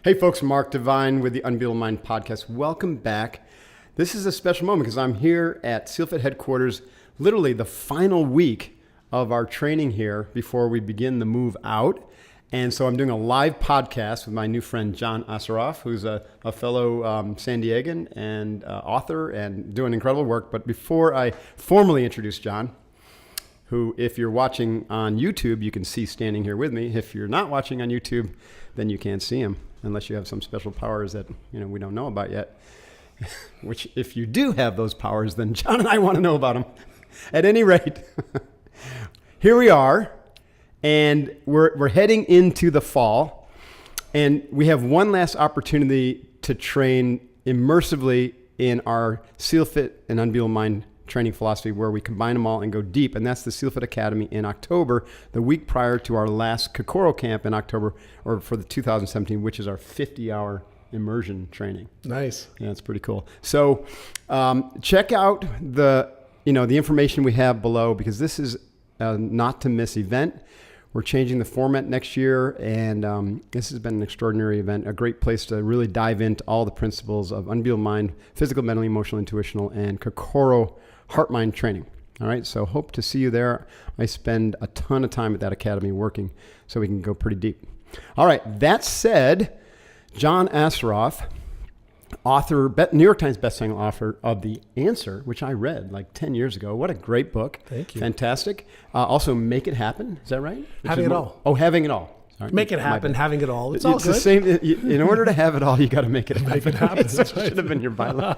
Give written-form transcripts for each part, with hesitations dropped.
Hey folks, Mark Devine with the Unbeatable Mind podcast. Welcome back. This is a special moment because I'm here at SealFit headquarters, literally the final week of our training here before we begin the move out. And so I'm doing a live podcast with my new friend, John Assaraf, who's a fellow San Diegan and author and doing incredible work. But before I formally introduce John, who, if you're watching on YouTube, you can see standing here with me. If you're not watching on YouTube, then you can't see him unless you have some special powers that we don't know about yet. Which, if you do have those powers, then John and I want to know about them. At any rate, here we are, and we're heading into the fall, and we have one last opportunity to train immersively in our SealFit and Unbeatable Mind training philosophy, where we combine them all and go deep, and that's the SealFit Academy in October, the week prior to our last Kokoro camp in October, or for the 2017, which is our 50-hour immersion training. Nice. Yeah, it's pretty cool. So check out the information we have below, because this is a not to miss event. We're changing the format next year, and this has been an extraordinary event, a great place to really dive into all the principles of Unbeatable Mind, physical, mental, emotional, intuitional, and Kokoro heart-mind training. All right, so hope to see you there. I spend a ton of time at that academy working, so we can go pretty deep. All right, that said, John Assaraf, author, New York Times bestselling author of The Answer, which I read like 10 years ago. What a great book. Thank you. Fantastic. Also, Make It Happen. Is that right? Having It All. Oh, Having It All. Sorry. Make it happen, having it all. It's all all good. good. The same. In order to have it all, you got to make it happen. Make it happen. That should have been your byline.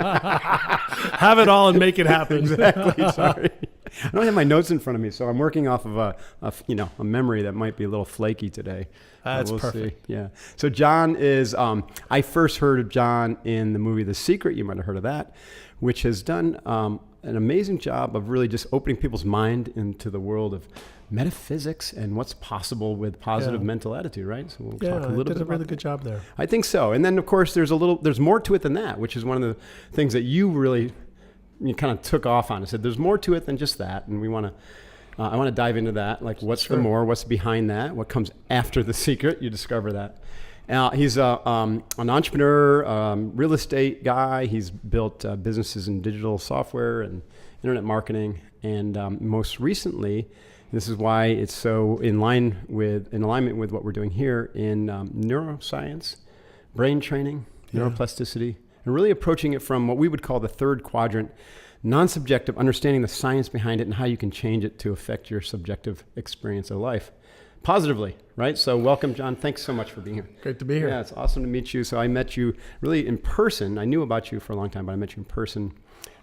Have it all and make it happen. Exactly. Sorry. I don't have my notes in front of me, so I'm working off of a memory that might be a little flaky today. That's we'll perfect. See. Yeah. So John is, I first heard of John in the movie The Secret. You might have heard of that, which has done an amazing job of really just opening people's mind into the world of metaphysics and what's possible with positive mental attitude, right? So we'll talk a little bit did a really about good job there. I think so. And then, of course, there's more to it than that, which is one of the things that you kind of took off on. I said, there's more to it than just that. And I want to dive into that. Like, what's the more, what's behind that? What comes after The Secret? You discover that. He's an entrepreneur, real estate guy. He's built businesses in digital software and internet marketing. And most recently, this is why it's so in alignment with what we're doing here in neuroscience, brain training, neuroplasticity, and really approaching it from what we would call the third quadrant, non-subjective, understanding the science behind it and how you can change it to affect your subjective experience of life positively, right? So welcome, John. Thanks so much for being here. Great to be here. Yeah, it's awesome to meet you. So I met you really in person. I knew about you for a long time, but I met you in person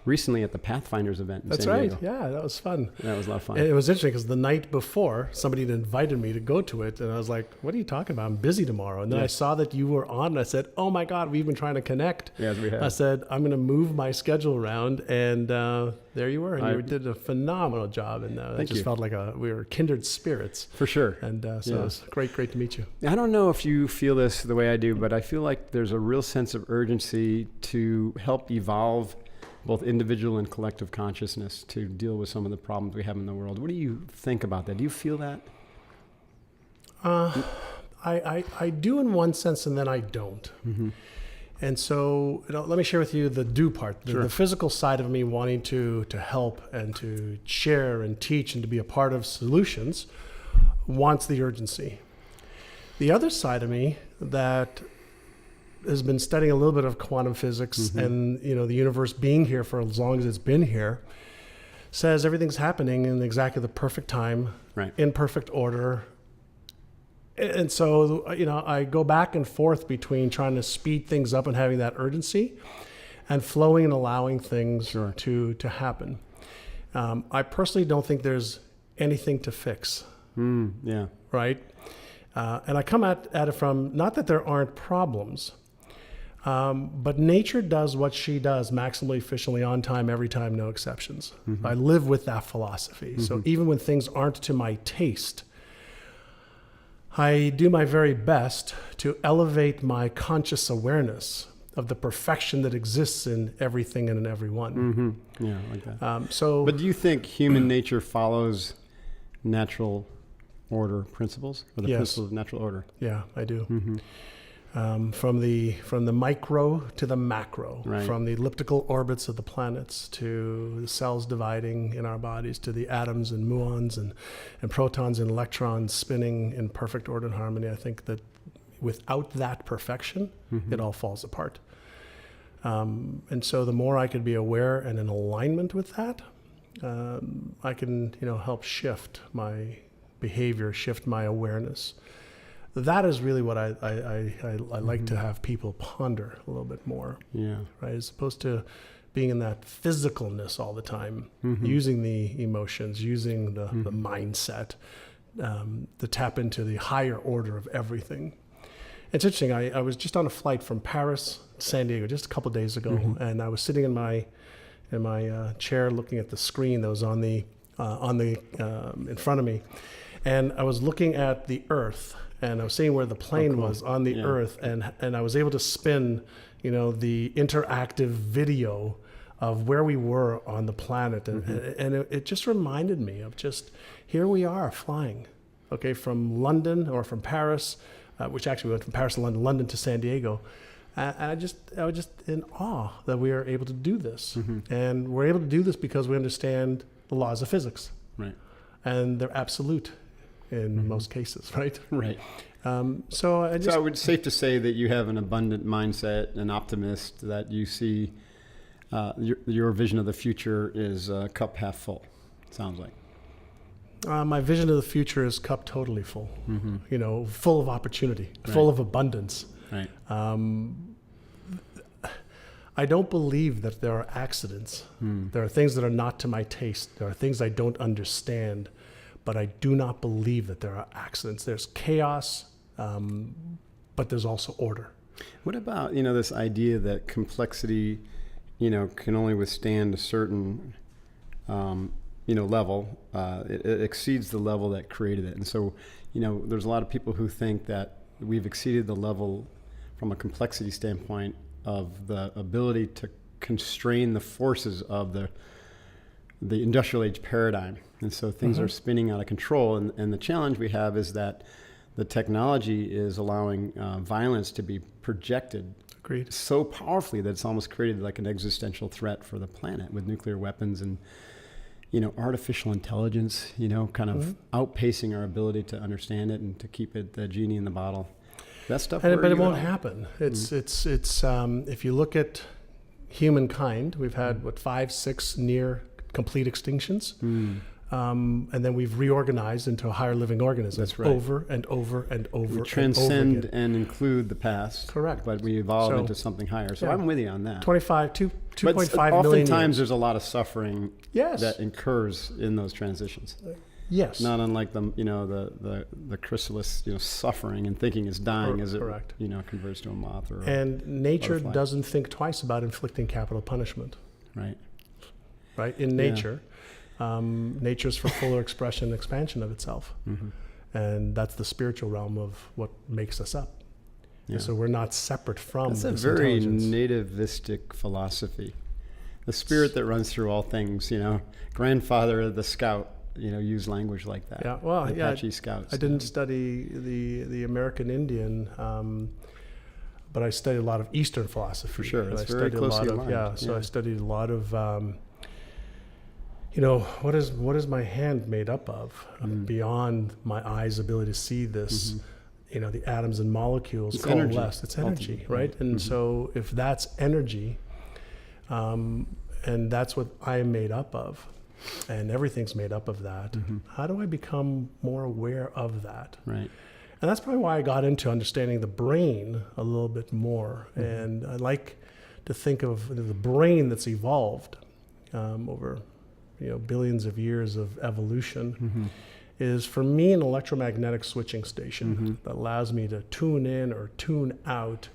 recently at the Pathfinders event in San Diego. That's right. Yeah, that was fun. That was a lot of fun. It was interesting because the night before, somebody had invited me to go to it, and I was like, what are you talking about? I'm busy tomorrow. And then I saw that you were on, and I said, oh my God, we've been trying to connect. Yes, we have. I said, I'm going to move my schedule around, and there you were. And you did a phenomenal job, and it just felt like we were kindred spirits. For sure. And so it was great to meet you. I don't know if you feel this the way I do, but I feel like there's a real sense of urgency to help evolve both individual and collective consciousness to deal with some of the problems we have in the world. What do you think about that? Do you feel that? I do in one sense, and then I don't. Mm-hmm. And so let me share with you the do part, the physical side of me wanting to help and to share and teach and to be a part of solutions wants the urgency. The other side of me that has been studying a little bit of quantum physics and the universe being here for as long as it's been here, says everything's happening in exactly the perfect time, in perfect order. And so I go back and forth between trying to speed things up and having that urgency and flowing and allowing things to happen. I personally don't think there's anything to fix. Right? And I come at it from, not that there aren't problems, but nature does what she does maximally, efficiently, on time, every time, no exceptions. Mm-hmm. I live with that philosophy. Mm-hmm. So even when things aren't to my taste, I do my very best to elevate my conscious awareness of the perfection that exists in everything and in everyone. Mm-hmm. Yeah, like that. But do you think human nature follows natural order principles, or the principles of natural order? Yeah, I do. Mm-hmm. From the micro to the macro, Right. from the elliptical orbits of the planets to the cells dividing in our bodies to the atoms and muons and protons and electrons spinning in perfect order and harmony. I think that without that perfection, it all falls apart. And so the more I could be aware and in alignment with that, I can, help shift my behavior, shift my awareness. That is really what I like to have people ponder a little bit more. Yeah. Right? As opposed to being in that physicalness all the time, using the emotions, using the mindset, to tap into the higher order of everything. It's interesting. I was just on a flight from Paris to San Diego just a couple of days ago, and I was sitting in my chair looking at the screen that was on the in front of me, and I was looking at the Earth. And I was seeing where the plane was on the Earth, and I was able to spin, the interactive video of where we were on the planet, and it just reminded me of just here we are flying, okay, from London or from Paris, which actually went from Paris to London, London to San Diego, and I was just in awe that we are able to do this, and we're able to do this because we understand the laws of physics, Right. and they're absolute. In most cases, right? Right. So it's safe to say that you have an abundant mindset, an optimist, that you see your vision of the future is cup half full, sounds like. My vision of the future is cup totally full, full of opportunity, full of abundance. Right. I don't believe that there are accidents. There are things that are not to my taste. There are things I don't understand. But I do not believe that there are accidents. There's chaos, but there's also order. What about, this idea that complexity, can only withstand a certain, level. It exceeds the level that created it. And so, there's a lot of people who think that we've exceeded the level from a complexity standpoint of the ability to constrain the forces of the industrial age paradigm. And so things are spinning out of control. And the challenge we have is that the technology is allowing violence to be projected Agreed. So powerfully that it's almost created like an existential threat for the planet with nuclear weapons and, artificial intelligence, kind of outpacing our ability to understand it and to keep it the genie in the bottle. That stuff. But it won't happen. It's if you look at humankind, we've had 5, 6 near complete extinctions. And then we've reorganized into a higher living organism. That's right. Over and over and over. We transcend and over again. and include the past. Correct. But we evolve into something higher. So I'm with you on that. 2.5 million Oftentimes years. there's a lot of suffering that incurs in those transitions. Yes. Not unlike the chrysalis, suffering and thinking is dying as it, converts to a moth or and nature butterfly. Doesn't think twice about inflicting capital punishment. Right. Right. In nature. Nature's for fuller expression and expansion of itself. And that's the spiritual realm of what makes us up. Yeah. So we're not separate from this this very intelligence. nativistic philosophy. The spirit that runs through all things, grandfather of the scout, use language like that. Yeah, well, Apache scouts. I didn't study the American Indian, but I studied a lot of Eastern philosophy. For sure, it's I very closely aligned. So I studied a lot of what is my hand made up of beyond my eye's ability to see this, the atoms and molecules it's coalesce. Energy. It's energy, right? And so if that's energy, and that's what I am made up of, and everything's made up of that, how do I become more aware of that? Right. And that's probably why I got into understanding the brain a little bit more. And I like to think of the brain that's evolved over billions of years of evolution is, for me, an electromagnetic switching station that allows me to tune in or tune out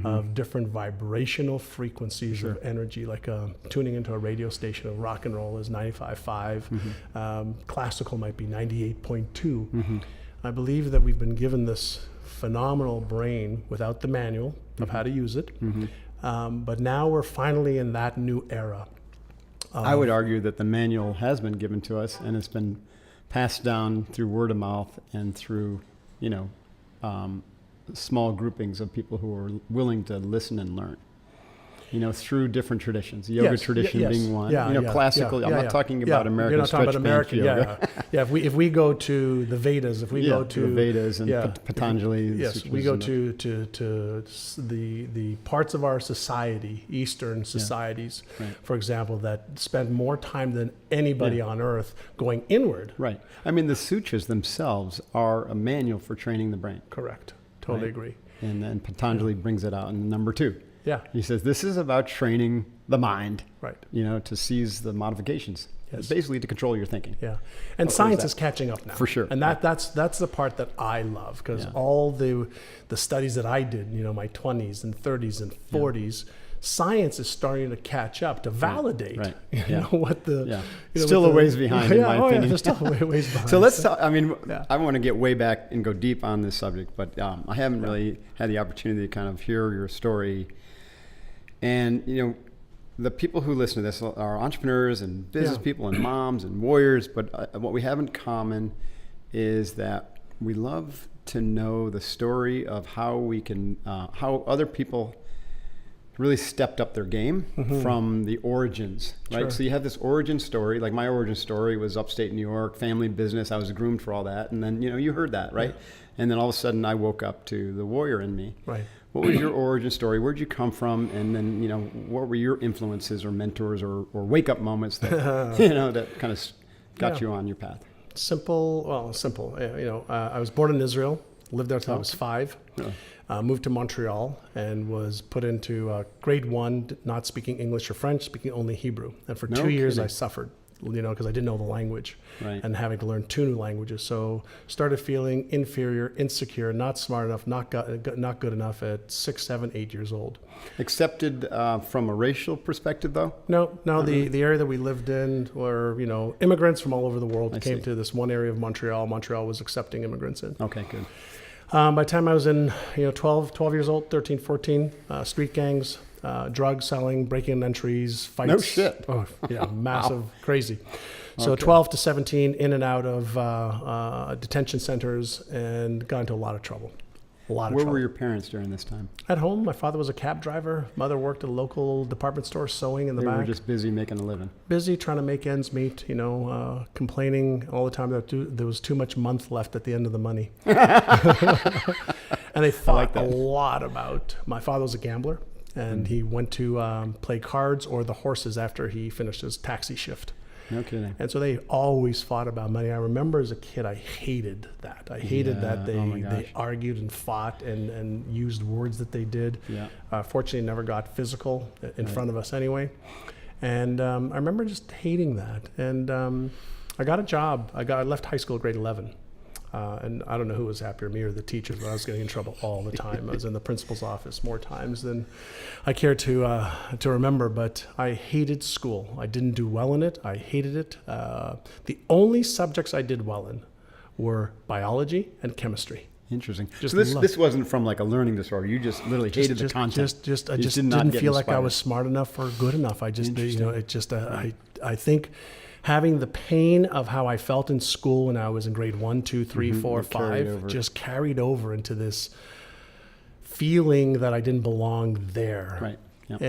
of different vibrational frequencies of energy, like tuning into a radio station of rock and roll is 95.5, classical might be 98.2. I believe that we've been given this phenomenal brain without the manual of how to use it, but now we're finally in that new era. I would argue that the manual has been given to us and it's been passed down through word of mouth and through, small groupings of people who are willing to listen and learn. Through different traditions, the yoga tradition being one. Classically, I'm not talking about American You're not talking stretch about American yoga. If we go to the Vedas, if we go to the Vedas and Patanjali, we go to the parts of our society, Eastern societies, for example, that spend more time than anybody on earth going inward. Right. I mean, the sutras themselves are a manual for training the brain. Correct. Totally agree. And then Patanjali brings it out in number 2. Yeah. He says this is about training the mind, right? To seize the modifications, basically to control your thinking. Yeah, and science is catching up now, for sure. And that's the part that I love, because all the studies that I did, my 20s and 30s and 40s, science is starting to catch up to validate, what the still a ways behind, in my opinion. They're still a ways behind. So let's talk. I mean, I want to get way back and go deep on this subject, but I haven't really had the opportunity to kind of hear your story. And, the people who listen to this are entrepreneurs and business people and moms and warriors. But what we have in common is that we love to know the story of how we can, how other people really stepped up their game from the origins, right? Sure. So you have this origin story. Like my origin story was upstate New York, family business. I was groomed for all that. And then, you heard that, right? Yeah. And then all of a sudden I woke up to the warrior in me. Right. What was your origin story? Where'd you come from? And then, what were your influences or mentors or wake-up moments that, that kind of got you on your path? Simple. I was born in Israel, lived there until I was 5, moved to Montreal, and was put into grade 1, not speaking English or French, speaking only Hebrew. And for 2 years, I suffered, because I didn't know the language, and having to learn 2 new languages. So started feeling inferior, insecure, not smart enough, not good enough at 6, 7, 8 years old. Accepted from a racial perspective, though? No. The area that we lived in were, immigrants from all over the world came to this one area of Montreal. Montreal was accepting immigrants in. Okay, good. By the time I was in 12 years old, 13, 14, street gangs, drug selling, breaking and entries, fights. No shit. Oh, yeah, massive, crazy. So 12 to 17, in and out of detention centers, and got into a lot of trouble. Where were your parents during this time? At home. My father was a cab driver. Mother worked at a local department store sewing in the back. They were just busy making a living. Busy trying to make ends meet, complaining all the time that there was too much month left at the end of the money. And they thought a lot about, my father was a gambler, and he went to play cards or the horses after he finished his taxi shift. No kidding. And so they always fought about money. I remember as a kid, I hated that. I hated that they argued and fought and used words that they did. Yeah. Fortunately, never got physical in front of us anyway. And I remember just hating that. And I got a job. I left high school at grade 11. And I don't know who was happier, me or the teachers, but I was getting in trouble all the time. I was in the principal's office more times than I care to remember, but I hated school. I didn't do well in it. I hated it. The only subjects I did well in were biology and chemistry. Interesting. So this wasn't from like a learning disorder. You just literally hated the content. I just didn't feel like I was smart enough or good enough. I just, I think having the pain of how I felt in school when I was in grade 1, 2, 3, 4, 5, just carried over into this feeling that I didn't belong there. Right. Yep.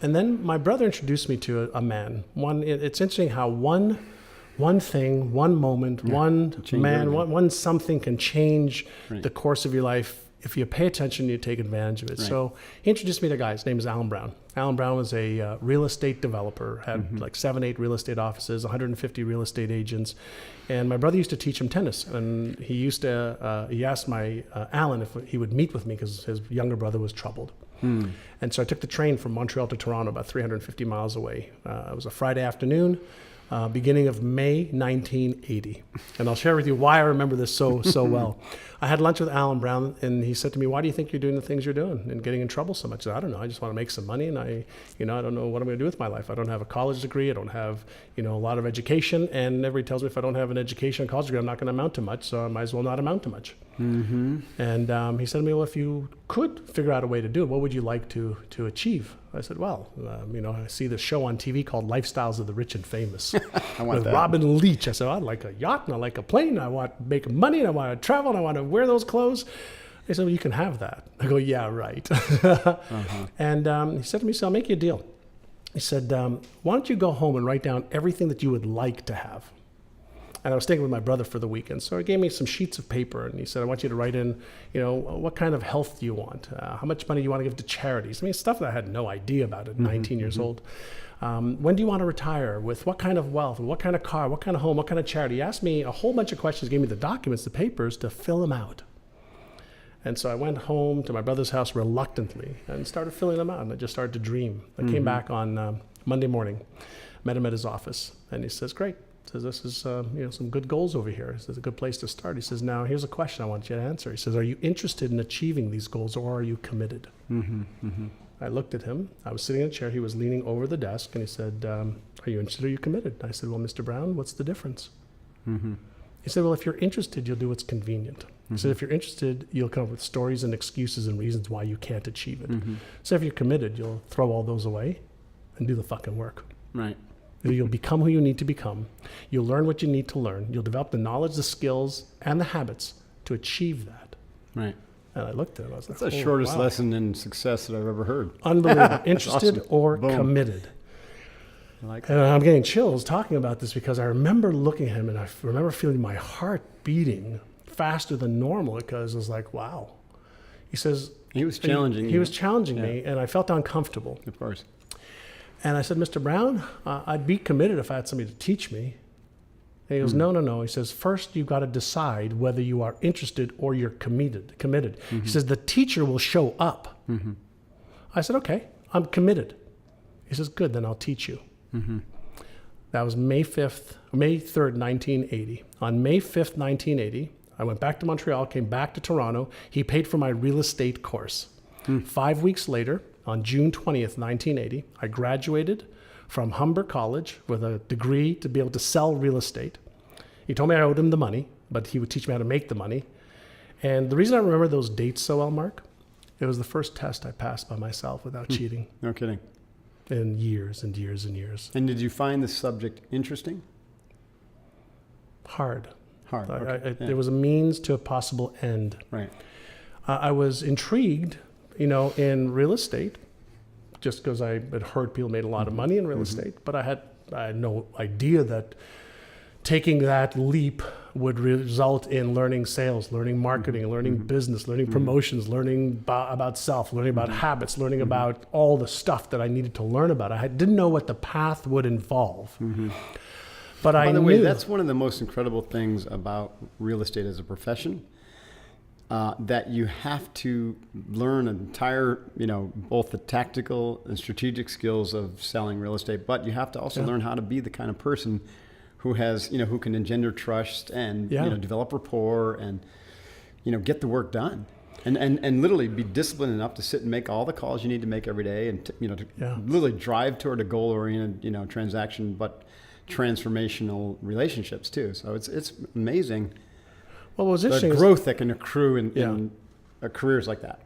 And then my brother introduced me to a man. It's interesting how one thing, one moment, one man, one something can change the course of your life. If you pay attention, you take advantage of it. Right. So he introduced me to a guy. His name is Alan Brown. Alan Brown was a real estate developer, had like 7, 8 real estate offices, 150 real estate agents. And my brother used to teach him tennis. And he asked Alan if he would meet with me because his younger brother was troubled. And so I took the train from Montreal to Toronto, about 350 miles away. It was a Friday afternoon. Beginning of May 1980. And I'll share with you why I remember this so well. I had lunch with Alan Brown, and he said to me, "Why do you think you're doing the things you're doing and getting in trouble so much?" I said, "I don't know. I just want to make some money, and I don't know what I'm going to do with my life. I don't have a college degree. I don't have, a lot of education, and everybody tells me if I don't have an education and college degree, I'm not going to amount to much, so I might as well not amount to much." And he said to me, "Well, if you could figure out a way to do it, what would you like to achieve?" I said, "Well, I see this show on TV called Lifestyles of the Rich and Famous with Robin Leach." I said, "I'd like a yacht, and I like a plane. I want to make money, and I want to travel, and I want to wear those clothes." He said, well, you can have that. I go, yeah, right. And he said to me, so I'll make you a deal. He said, why don't you go home and write down everything that you would like to have? And I was staying with my brother for the weekend. So he gave me some sheets of paper and he said, I want you to write in, what kind of health do you want? How much money do you want to give to charities? I mean, stuff that I had no idea about at 19 years old. When do you want to retire? With what kind of wealth? What kind of car? What kind of home? What kind of charity? He asked me a whole bunch of questions, gave me the documents, the papers to fill them out. And so I went home to my brother's house reluctantly and started filling them out. And I just started to dream. I came back on Monday morning, met him at his office. And he says, great. He says, this is some good goals over here. This is a good place to start. He says, now here's a question I want you to answer. He says, are you interested in achieving these goals or are you committed? I looked at him. I was sitting in a chair. He was leaning over the desk and he said, are you interested or are you committed? I said, well, Mr. Brown, what's the difference? He said, well, if you're interested, you'll do what's convenient. He said, if you're interested, you'll come up with stories and excuses and reasons why you can't achieve it. So if you're committed, you'll throw all those away and do the fucking work. Right. You'll become who you need to become. You'll learn what you need to learn. You'll develop the knowledge, the skills, and the habits to achieve that. Right. And I looked at it. I was That's like, the shortest lesson in success that I've ever heard. Unbelievable. Interested awesome. or Boom. committed. I like And I'm getting chills talking about this because I remember looking at him and I remember feeling my heart beating faster than normal because it was like, wow. He says... He was challenging you. He was challenging me and I felt uncomfortable. Of course. And I said, Mr. Brown, I'd be committed if I had somebody to teach me. And he goes, no. He says, first you've got to decide whether you are interested or you're committed. He says, the teacher will show up. I said, okay, I'm committed. He says, good, then I'll teach you. That was May 3rd, 1980. On May 5th, 1980, I went back to Montreal, came back to Toronto. He paid for my real estate course. 5 weeks later, on June 20th, 1980, I graduated from Humber College with a degree to be able to sell real estate. He told me I owed him the money, but he would teach me how to make the money. And the reason I remember those dates so well, Mark, it was the first test I passed by myself without cheating. No kidding. In years and years and years. And did you find the subject interesting? Hard. Okay. There was a means to a possible end. Right. I was intrigued, in real estate, just because I had heard people made a lot of money in real estate, but I had no idea that taking that leap would result in learning sales, learning marketing, learning business, learning promotions, learning about self, learning about habits, learning about all the stuff that I needed to learn about. I didn't know what the path would involve. But By the way, that's one of the most incredible things about real estate as a profession, that you have to learn an entire, both the tactical and strategic skills of selling real estate, but you have to also learn how to be the kind of person who has, who can engender trust and, develop rapport and, get the work done. And literally be disciplined enough to sit and make all the calls you need to make every day and, to literally drive toward a goal-oriented, transaction, but transformational relationships too. So it's amazing. Well, what was interesting the growth that can accrue in careers like that,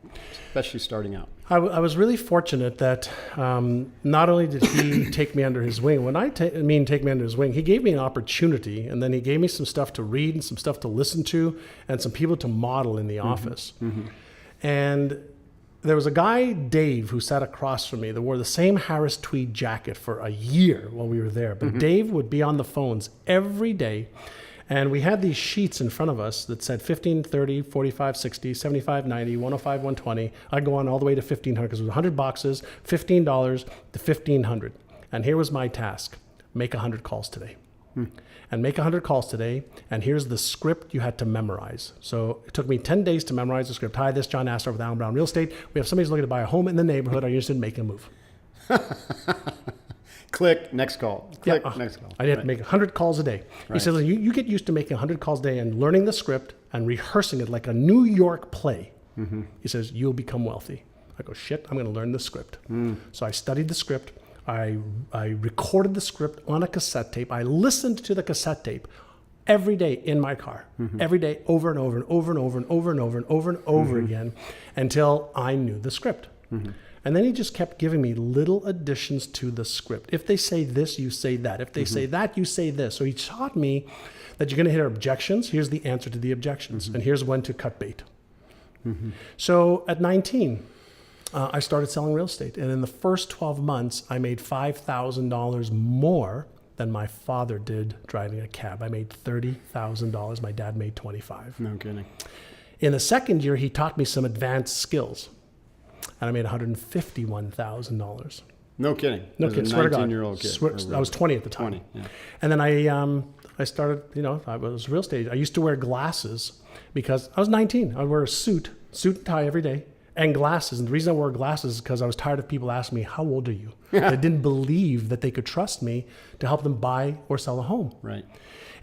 especially starting out. I was really fortunate that not only did he take me under his wing, when I mean take me under his wing, he gave me an opportunity, and then he gave me some stuff to read and some stuff to listen to and some people to model in the office. And there was a guy, Dave, who sat across from me that wore the same Harris tweed jacket for a year while we were there. But Dave would be on the phones every day. And we had these sheets in front of us that said 15, 30, 45, 60, 75, 90, 105, 120. I'd go on all the way to 1,500 because it was 100 boxes, $15 to 1,500. And here was my task. Make 100 calls today. And make 100 calls today. And here's the script you had to memorize. So it took me 10 days to memorize the script. Hi, this is John Assaraf with Allen Brown Real Estate. We have somebody who's looking to buy a home in the neighborhood. Are you interested in making a move? Click, next call. Click, next call. I had to make 100 calls a day. Right. He says, you get used to making 100 calls a day and learning the script and rehearsing it like a New York play. He says, you'll become wealthy. I go, shit, I'm going to learn the script. So I studied the script. I recorded the script on a cassette tape. I listened to the cassette tape every day in my car, every day over and over and over and over and over and over and over and over again until I knew the script. And then he just kept giving me little additions to the script. If they say this, you say that. If they say that, you say this. So he taught me that you're going to hit objections. Here's the answer to the objections. And here's when to cut bait. So at 19, I started selling real estate. And in the first 12 months, I made $5,000 more than my father did driving a cab. I made $30,000. My dad made 25. No kidding. In the second year, he taught me some advanced skills. And I made $151,000. No kidding. No kidding. Swear to God. 19-year-old kid. I was 20 at the time. 20, yeah. And then I started, I was real estate. I used to wear glasses because I was 19. I would wear a suit and tie every day, and glasses. And the reason I wore glasses is because I was tired of people asking me, how old are you? They didn't believe that they could trust me to help them buy or sell a home. Right.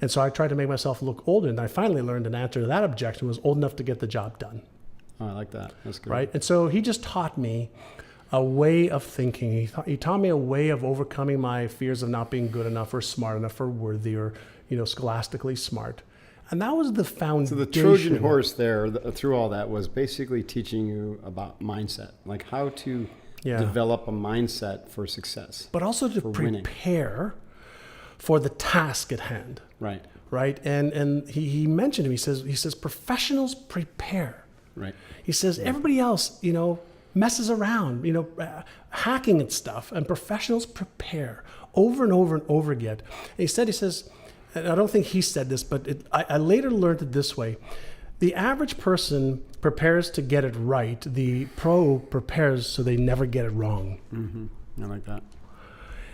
And so I tried to make myself look older. And I finally learned an answer to that objection was old enough to get the job done. Oh, I like that. That's good. Right. And so he just taught me a way of thinking. He taught me a way of overcoming my fears of not being good enough or smart enough or worthy or, scholastically smart. And that was the foundation. So the Trojan horse there through all that was basically teaching you about mindset, like how to develop a mindset for success. But also to prepare for the task at hand. Right. Right. And he mentioned to me, he says, professionals prepare. Right. He says, everybody else, messes around, hacking at stuff, and professionals prepare over and over and over again. And he says, and I don't think he said this, but I later learned it this way. The average person prepares to get it right. The pro prepares so they never get it wrong. Mm-hmm. I like that.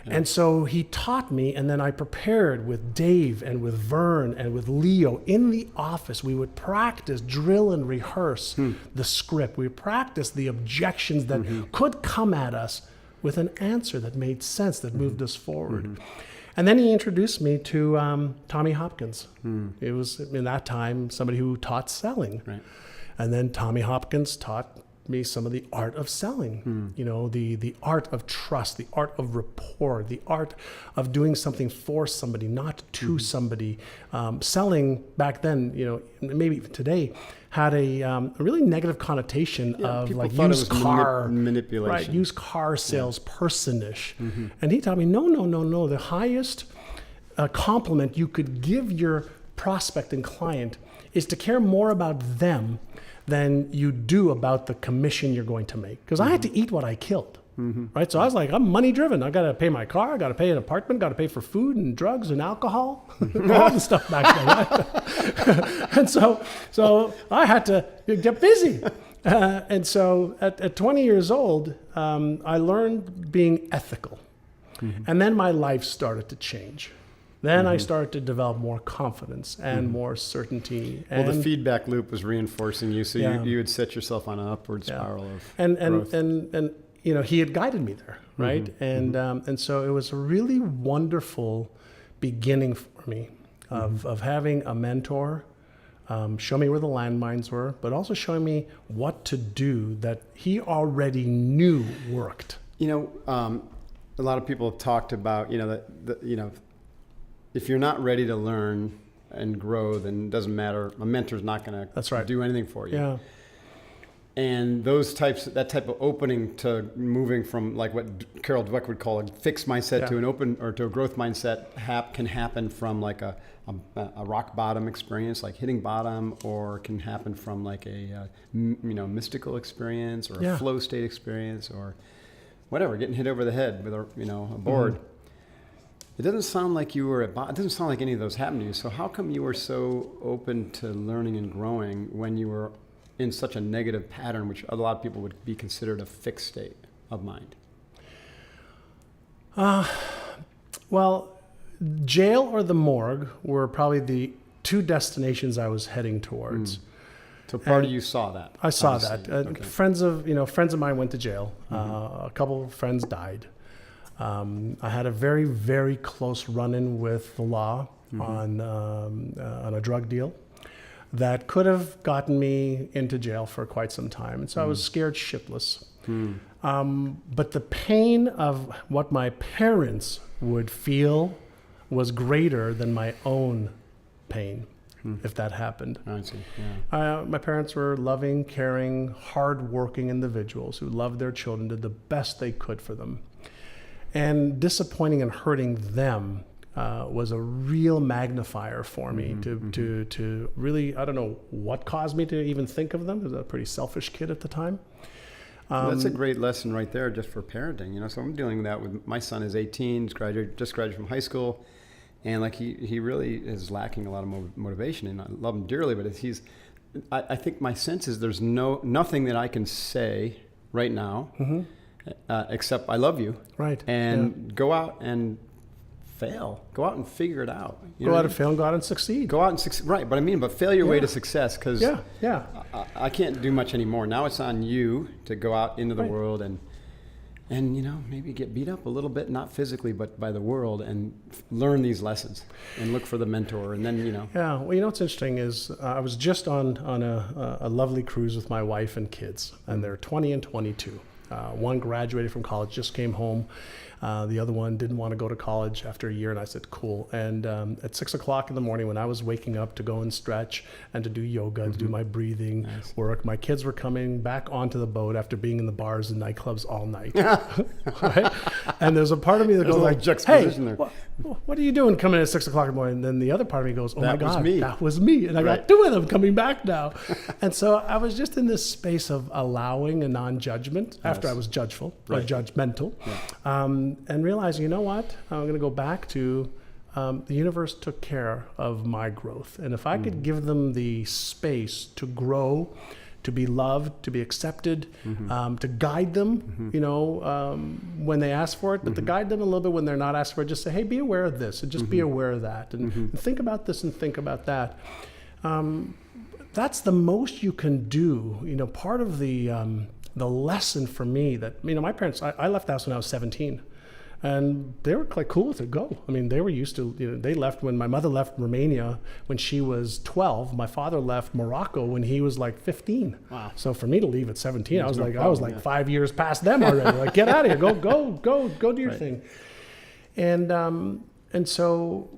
Yeah. And so he taught me, and then I prepared with Dave and with Vern and with Leo in the office. We would practice, drill and rehearse the script. We would practice the objections that could come at us with an answer that made sense, that moved us forward. And then he introduced me to Tommy Hopkins. It was, in that time, somebody who taught selling. Right. And then Tommy Hopkins taught me some of the art of selling, the art of trust, the art of rapport, the art of doing something for somebody, not to somebody. Selling back then, maybe even today, had a really negative connotation of like used car manipulation, right? Used car sales person-ish. And he taught me, no. The highest compliment you could give your prospect and client is to care more about them than you do about the commission you're going to make. Because I had to eat what I killed, right? So I was like, I'm money driven. I got to pay my car. I got to pay an apartment. Got to pay for food and drugs and alcohol, all the stuff back then. Right? And so I had to get busy. And so at 20 years old, I learned being ethical. And then my life started to change. Then I started to develop more confidence and more certainty. Well, the feedback loop was reinforcing you, so you would set yourself on an upward spiral of growth. And he had guided me there, right? And so it was a really wonderful beginning for me of having a mentor show me where the landmines were, but also showing me what to do that he already knew worked. A lot of people have talked about, if you're not ready to learn and grow, then it doesn't matter. A mentor's not going to do anything for you. Yeah. And that type of opening to moving from like what Carol Dweck would call a fixed mindset to an open or to a growth mindset can happen from like a rock bottom experience, like hitting bottom, or can happen from like a mystical experience or a flow state experience or whatever, getting hit over the head with a board. It doesn't sound like you were it doesn't sound like any of those happened to you. So how come you were so open to learning and growing when you were in such a negative pattern, which a lot of people would be considered a fixed state of mind? Well, jail or the morgue were probably the two destinations I was heading towards. So part of you saw that. I saw that. Friends of mine went to jail. A couple of friends died. I had a very, very close run-in with the law on a drug deal that could have gotten me into jail for quite some time. And so I was scared shitless. But the pain of what my parents would feel was greater than my own pain, if that happened. I see. Yeah. My parents were loving, caring, hard-working individuals who loved their children, did the best they could for them. And disappointing and hurting them was a real magnifier for me to really, I don't know what caused me to even think of them. I was a pretty selfish kid at the time. That's a great lesson right there just for parenting. So I'm dealing with that with my son is 18, just graduated from high school. And like he really is lacking a lot of motivation, and I love him dearly, but I think my sense is there's nothing that I can say right now except I love you. Right. And go out and fail. Go out and figure it out. Go out and fail and go out and succeed. Go out and succeed. Right. But but fail your way to success, because I can't do much anymore. Now it's on you to go out into the world and maybe get beat up a little bit, not physically, but by the world, and learn these lessons and look for the mentor. And then, Yeah. Well, what's interesting is I was just on a lovely cruise with my wife and kids, and they're 20 and 22. One graduated from college, just came home. The other one didn't want to go to college after a year, and I said, cool. And at 6 o'clock in the morning, when I was waking up to go and stretch and to do yoga, to do my breathing work, my kids were coming back onto the boat after being in the bars and nightclubs all night. Right? And there's a part of me that goes like, hey, what are you doing coming at 6 o'clock in the morning? And then the other part of me goes, my God, that was me. And I got two of them coming back now. And so I was just in this space of allowing a non-judgment after I was judgmental. And realizing, you know what, I'm going to go back to the universe took care of my growth. And if I could give them the space to grow, to be loved, to be accepted, to guide them, when they ask for it, but to guide them a little bit when they're not asking for it, just say, hey, be aware of this and just be aware of that and think about this and think about that. That's the most you can do. Part of the lesson for me that, my parents, I left the house when I was 17. And they were like cool with it, go. I mean, they were used to, they left when my mother left Romania when she was 12. My father left Morocco when he was like 15. Wow. So for me to leave at 17, I was like 5 years past them already. Like, get out of here, go do your thing. And so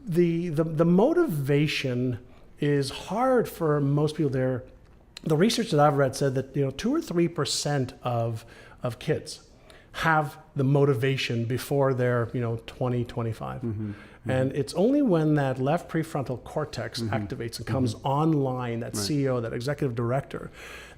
the motivation is hard for most people there. The research that I've read said that 2 or 3% of kids have the motivation before they're 20, 25. And it's only when that left prefrontal cortex activates and comes online, that CEO, that executive director,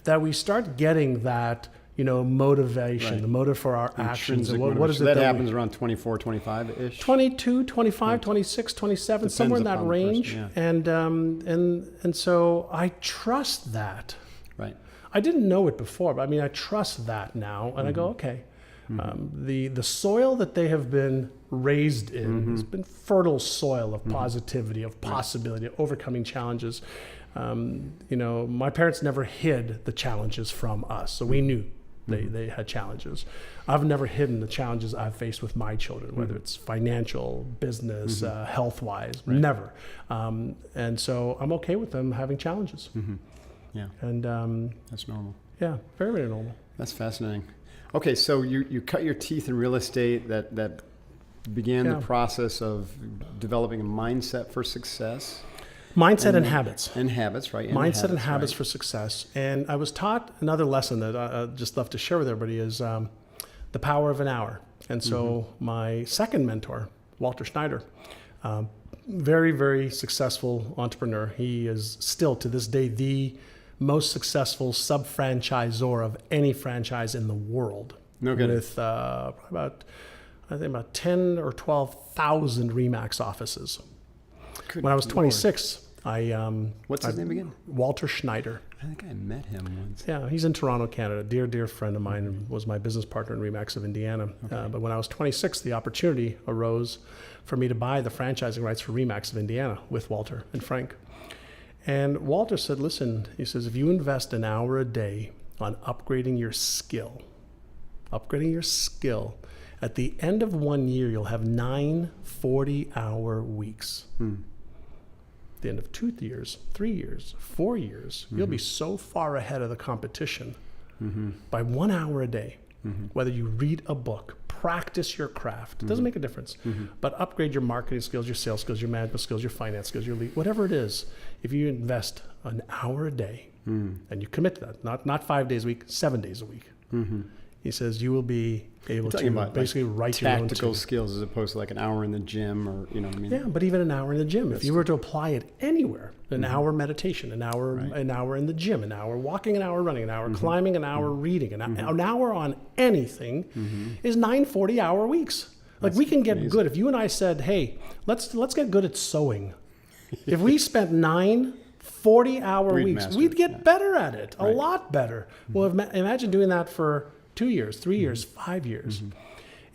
that we start getting that motivation, the motive for our actions. And what is it that happens around 24, 25-ish? 22, 25, 26, 27, somewhere in that range. And so I trust that. Right. I didn't know it before, but I trust that now. And I go, okay. The soil that they have been raised in has been fertile soil of positivity, of possibility, of overcoming challenges. My parents never hid the challenges from us, so we knew they had challenges. I've never hidden the challenges I've faced with my children, whether it's financial, business, health-wise, never. And so I'm okay with them having challenges. Yeah, and that's normal. Yeah, very, very normal. That's fascinating. Okay, so you cut your teeth in real estate. That began the process of developing a mindset for success. Mindset and habits. And habits, right? Mindset and habits for success. And I was taught another lesson that I'd just love to share with everybody is the power of an hour. And so my second mentor, Walter Schneider, very, very successful entrepreneur. He is still to this day the most successful sub-franchisor of any franchise in the world. No kidding. With about 10 or 12,000 RE/MAX offices. Good when I was 26, What's his name again? Walter Schneider. I think I met him once. Yeah, he's in Toronto, Canada. Dear friend of mine, and was my business partner in RE/MAX of Indiana. Okay. But when I was 26, the opportunity arose for me to buy the franchising rights for RE/MAX of Indiana with Walter and Frank. And Walter said, listen, he says, if you invest an hour a day on upgrading your skill, at the end of 1 year, you'll have 9 40-hour weeks. At the end of 2 years, 3 years, 4 years, you'll be so far ahead of the competition by 1 hour a day. Whether you read a book, practice your craft, it doesn't make a difference, but upgrade your marketing skills, your sales skills, your management skills, your finance skills, your lead, whatever it is. If you invest an hour a day and you commit to that, not 5 days a week, 7 days a week, he says you will be able to basically write your own tactical skills as opposed to like an hour in the gym or, you know what I mean? Yeah, but even an hour in the gym, if you were to apply it anywhere, an hour meditation, an hour in the gym, an hour walking, an hour running, an hour climbing, an hour reading, an hour on anything is 9 40-hour weeks. Like we can get good. If you and I said, hey, let's get good at sewing. If we spent 9 40-hour weeks, we'd get better at it, a lot better. Well, imagine doing that for 2 years, 3 years, 5 years.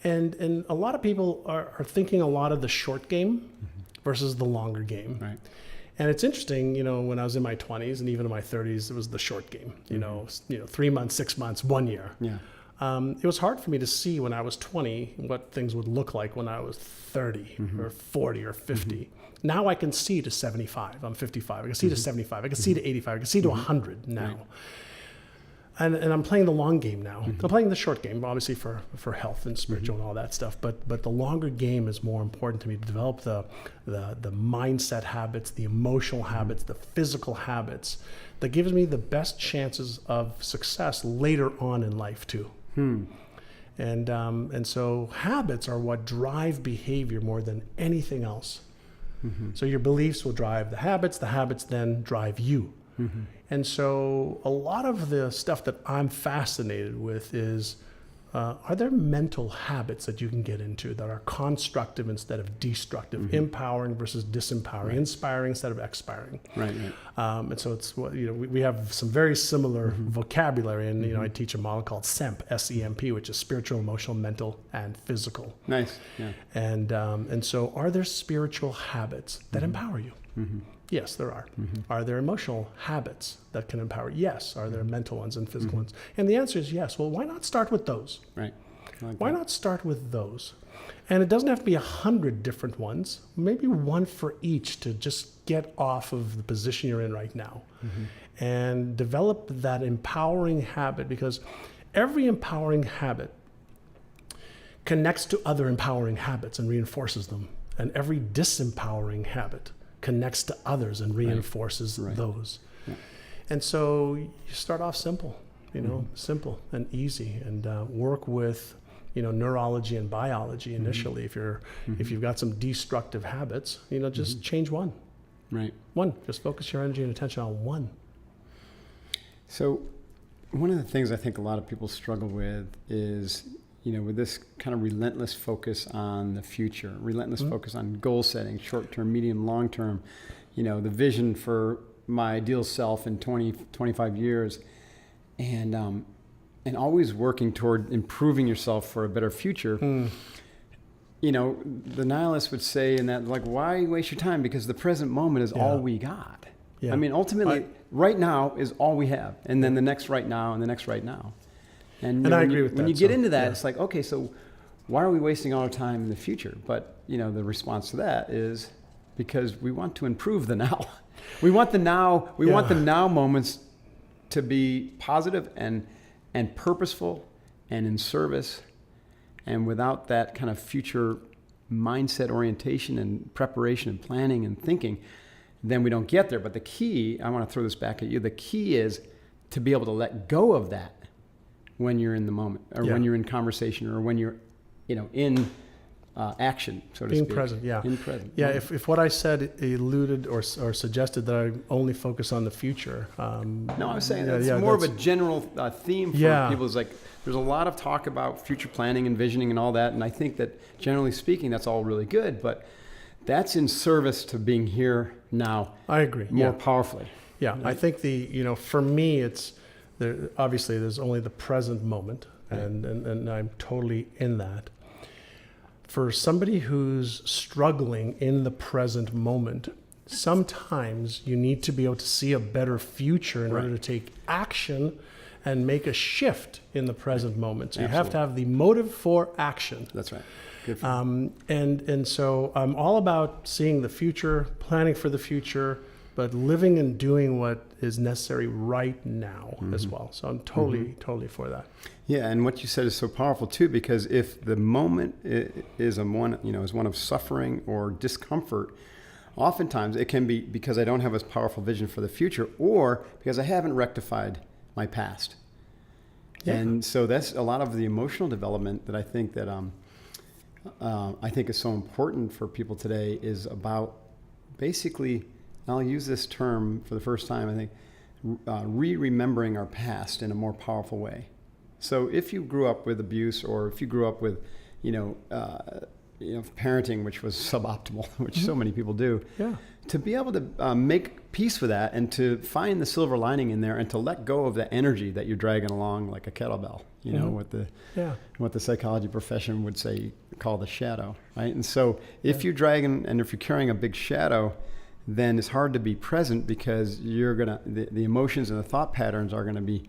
And a lot of people are thinking a lot of the short game versus the longer game. Right. And it's interesting, you know, when I was in my 20s and even in my 30s, it was the short game, you know, 3 months, 6 months, 1 year. Yeah. It was hard for me to see when I was 20 what things would look like when I was 30 or 40 or 50. Now I can see to 75. I'm 55. I can see to 75. I can see to 85. I can see to 100 now. Right. And I'm playing the long game now. I'm playing the short game, obviously for health and spiritual and all that stuff. But the longer game is more important to me, to develop the mindset habits, the emotional habits, the physical habits that gives me the best chances of success later on in life too. And so habits are what drive behavior more than anything else. So your beliefs will drive the habits then drive you. And so a lot of the stuff that I'm fascinated with is, are there mental habits that you can get into that are constructive instead of destructive, empowering versus disempowering, inspiring instead of expiring? Right. And so it's, we have some very similar vocabulary, and I teach a model called SEMP, S-E-M-P, which is spiritual, emotional, mental, and physical. Nice. Yeah. And so are there spiritual habits that empower you? Yes, there are. Are there emotional habits that can empower? Yes. Are there mental ones and physical ones? And the answer is yes. Well, why not start with those? Right. Why not start with those? And it doesn't have to be 100 different ones, maybe one for each to just get off of the position you're in right now and develop that empowering habit, because every empowering habit connects to other empowering habits and reinforces them. And every disempowering habit connects to others and reinforces those. Yeah. And so you start off simple, simple and easy, and work with, neurology and biology initially. If you've got some destructive habits, just change one. Right. One. Just focus your energy and attention on one. So one of the things I think a lot of people struggle with is, with this kind of relentless focus on the future, relentless focus on goal setting, short-term, medium, long-term, the vision for my ideal self in 20, 25 years, and always working toward improving yourself for a better future. The nihilists would say in that, like, why waste your time? Because the present moment is all we got. Yeah. I mean, ultimately, right now is all we have. And then the next right now and the next right now. And I agree with that. When you get into that, it's like, okay, so why are we wasting all our time in the future? But, the response to that is because we want to improve the now. We want the now. We want the now moments to be positive and purposeful and in service. And without that kind of future mindset orientation and preparation and planning and thinking, then we don't get there. But the key, I want to throw this back at you, the key is to be able to let go of that when you're in the moment, or when you're in conversation, or when you're, in action, so to speak. Being present, In present. Yeah, if what I said eluded or suggested that I only focus on the future. No, I was saying that's more of a general theme for people. Is like, there's a lot of talk about future planning and visioning and all that, and I think that generally speaking, that's all really good, but that's in service to being here now. I agree. More powerfully. Yeah, right? I think for me, it's, obviously there's only the present moment, and I'm totally in that. For somebody who's struggling in the present moment, sometimes you need to be able to see a better future in order to take action and make a shift in the present moment. So you have to have the motive for action. That's right. Good for you. And so I'm all about seeing the future, planning for the future, but living and doing what is necessary right now as well. So I'm totally for that. Yeah, and what you said is so powerful too, because if the moment is one of suffering or discomfort, oftentimes it can be because I don't have a powerful vision for the future, or because I haven't rectified my past. And so that's a lot of the emotional development that I think that is so important for people today, is about basically, I'll use this term for the first time, I think, remembering our past in a more powerful way. So if you grew up with abuse, or if you grew up with, parenting which was suboptimal, which so many people do, to be able to make peace with that and to find the silver lining in there and to let go of the energy that you're dragging along like a kettlebell, what the psychology profession would say, call the shadow, right? And so if you're dragging, and if you're carrying a big shadow, then it's hard to be present, because the emotions and the thought patterns are gonna be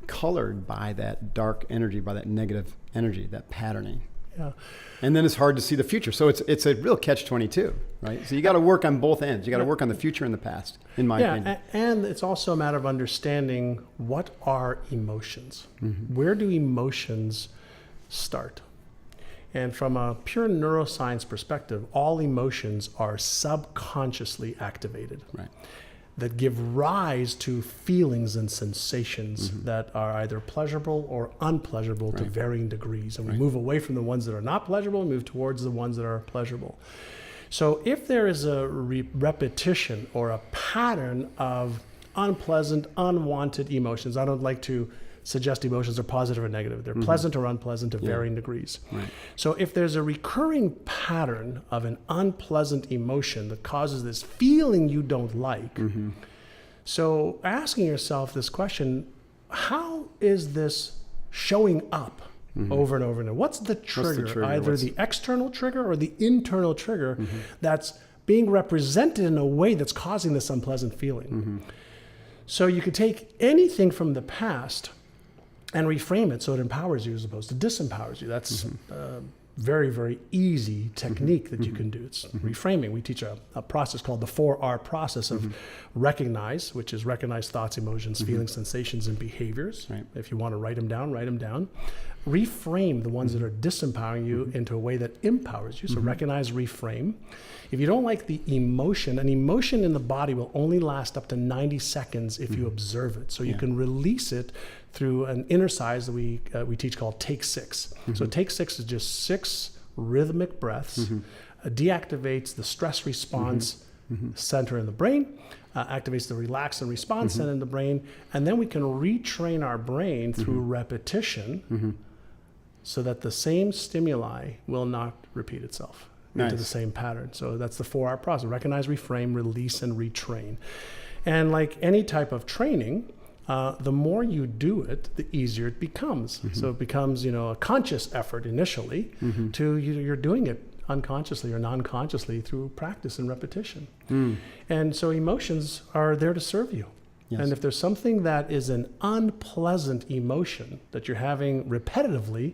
colored by that dark energy, by that negative energy, that patterning. Yeah. And then it's hard to see the future. So it's a real catch-22, right? So you got to work on both ends. You got to work on the future and the past, in my opinion. And it's also a matter of understanding, what are emotions? Where do emotions start? And from a pure neuroscience perspective, all emotions are subconsciously activated. Right. That give rise to feelings and sensations that are either pleasurable or unpleasurable to varying degrees. And we move away from the ones that are not pleasurable and move towards the ones that are pleasurable. So if there is a repetition or a pattern of unpleasant, unwanted emotions, I don't like to suggest emotions are positive or negative. They're pleasant or unpleasant to varying degrees. Right. So if there's a recurring pattern of an unpleasant emotion that causes this feeling you don't like, so asking yourself this question, how is this showing up over and over and over? What's the trigger? Either the external trigger or the internal trigger that's being represented in a way that's causing this unpleasant feeling. So you could take anything from the past and reframe it so it empowers you as opposed to disempowers you. That's a very, very easy technique that you can do. It's reframing. We teach a process called the 4R process of recognize, which is recognize thoughts, emotions, feelings, sensations, and behaviors. Right. If you want to write them down, write them down. Reframe the ones that are disempowering you into a way that empowers you. So recognize, reframe. If you don't like the emotion, an emotion in the body will only last up to 90 seconds if you observe it. So you can release it through an exercise that we teach called Take 6. So Take 6 is just 6 rhythmic breaths, deactivates the stress response center in the brain, activates the relax and response center in the brain, and then we can retrain our brain through repetition so that the same stimuli will not repeat itself into the same pattern. So that's the 4R process: recognize, reframe, release, and retrain. And like any type of training, the more you do it, the easier it becomes. So it becomes, a conscious effort initially to you're doing it unconsciously or non-consciously through practice and repetition. And so emotions are there to serve you. Yes. And if there's something that is an unpleasant emotion that you're having repetitively,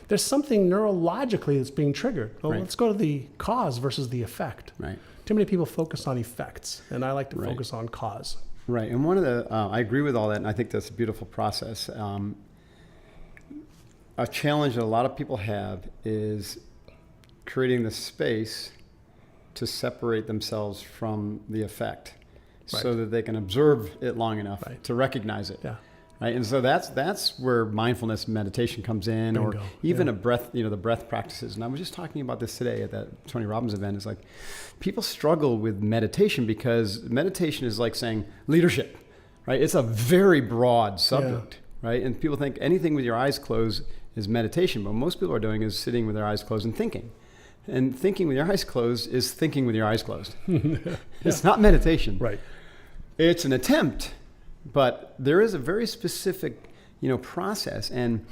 there's something neurologically that's being triggered. Well, let's go to the cause versus the effect. Right. Too many people focus on effects, and I like to focus on cause. Right, and one of the, I agree with all that, and I think that's a beautiful process. A challenge that a lot of people have is creating the space to separate themselves from the effect so that they can observe it long enough to recognize it. Yeah. Right, and so that's where mindfulness meditation comes in. Bingo. Or even a breath, the breath practices. And I was just talking about this today at that Tony Robbins event. It's like people struggle with meditation because meditation is like saying leadership, right? It's a very broad subject, right? And people think anything with your eyes closed is meditation, but most people are doing is sitting with their eyes closed and thinking. And thinking with your eyes closed is thinking with your eyes closed. It's not meditation. Right. It's an attempt. But there is a very specific, process, and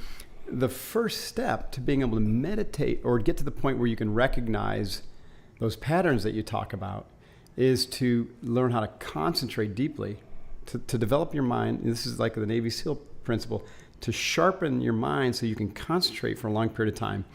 the first step to being able to meditate or get to the point where you can recognize those patterns that you talk about is to learn how to concentrate deeply, to develop your mind. And this is like the Navy SEAL principle, to sharpen your mind so you can concentrate for a long period of time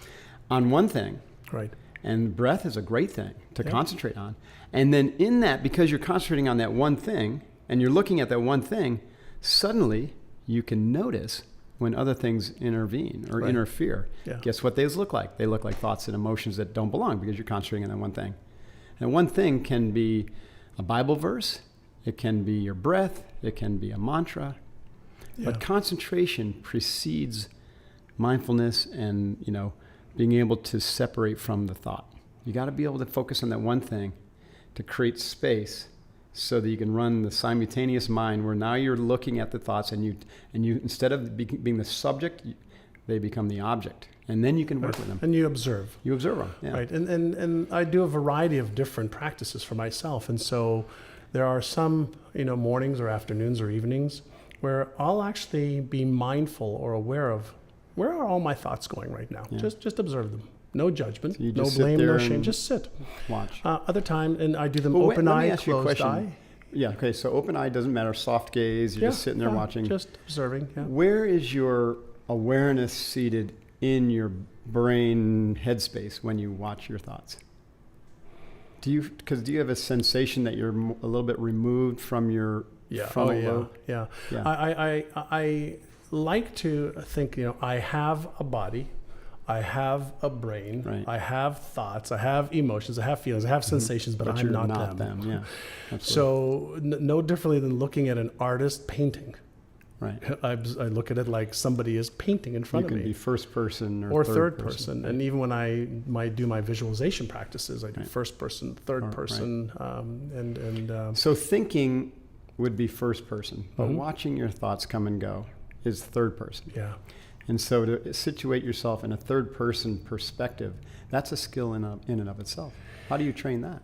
on one thing. Right. And breath is a great thing to concentrate on. And then in that, because you're concentrating on that one thing, and you're looking at that one thing, suddenly you can notice when other things intervene or interfere. Yeah. Guess what those look like? They look like thoughts and emotions that don't belong because you're concentrating on that one thing. And one thing can be a Bible verse, it can be your breath, it can be a mantra, Yeah. But concentration precedes mindfulness and, being able to separate from the thought. You got to be able to focus on that one thing to create space so that you can run the simultaneous mind where now you're looking at the thoughts and you instead of being the subject, they become the object. And then you can work with them. And you observe. You observe them, yeah. Right. And I do a variety of different practices for myself. And so there are some, mornings or afternoons or evenings where I'll actually be mindful or aware of where are all my thoughts going right now. Yeah. Just observe them. No judgment, so no blame, no shame. Just sit. Watch. Other time, and I do them open eye, closed eye. Yeah, okay, so open eye doesn't matter, soft gaze, you're just sitting there watching. Just observing, yeah. Where is your awareness seated in your brain headspace when you watch your thoughts? Do you have a sensation that you're a little bit removed from your frontal lobe? Yeah. I like to think, I have a body, I have a brain, right. I have thoughts, I have emotions, I have feelings, I have sensations, but I'm not them. Yeah, so no differently than looking at an artist painting. Right. I look at it like somebody is painting in front of me. You can be first person or third person. Right. And even when I do my visualization practices, I do first person, third person, right. So thinking would be first person, but watching your thoughts come and go is third person. Yeah. And so to situate yourself in a third person perspective, that's a skill in and of itself. How do you train that?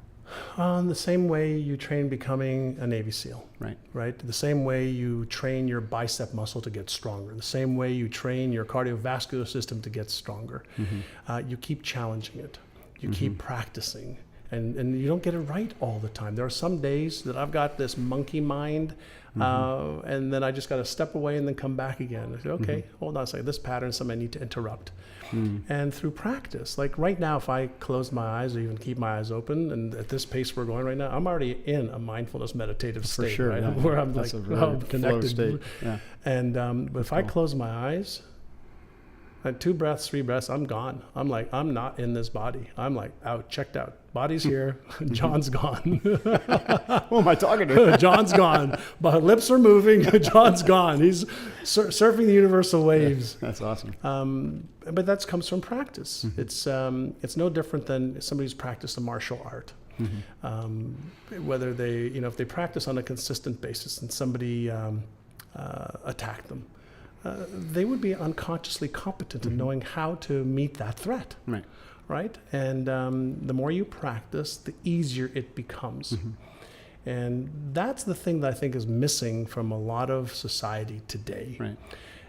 The same way you train becoming a Navy SEAL. Right? The same way you train your bicep muscle to get stronger. The same way you train your cardiovascular system to get stronger. You keep challenging it. You keep practicing. And you don't get it right all the time. There are some days that I've got this monkey mind, and then I just got to step away and then come back again. I say, okay, hold on a second. This pattern is something I need to interrupt. And through practice, like right now, if I close my eyes or even keep my eyes open, and at this pace we're going right now, I'm already in a mindfulness meditative state, for sure, right? Yeah. Where I'm That's like, connected. Flow state. Yeah. And but if I close my eyes, 2 breaths, 3 breaths, I'm gone. I'm not in this body. I'm like out, checked out. Body's here. John's gone. Who am I talking to? John's gone. But lips are moving. John's gone. He's surfing the universal waves. Yeah, that's awesome. But that comes from practice. It's no different than somebody who's practiced a martial art. Whether they, if they practice on a consistent basis and somebody attacked them, they would be unconsciously competent in knowing how to meet that threat. Right? And the more you practice, the easier it becomes. And that's the thing that I think is missing from a lot of society today. Right.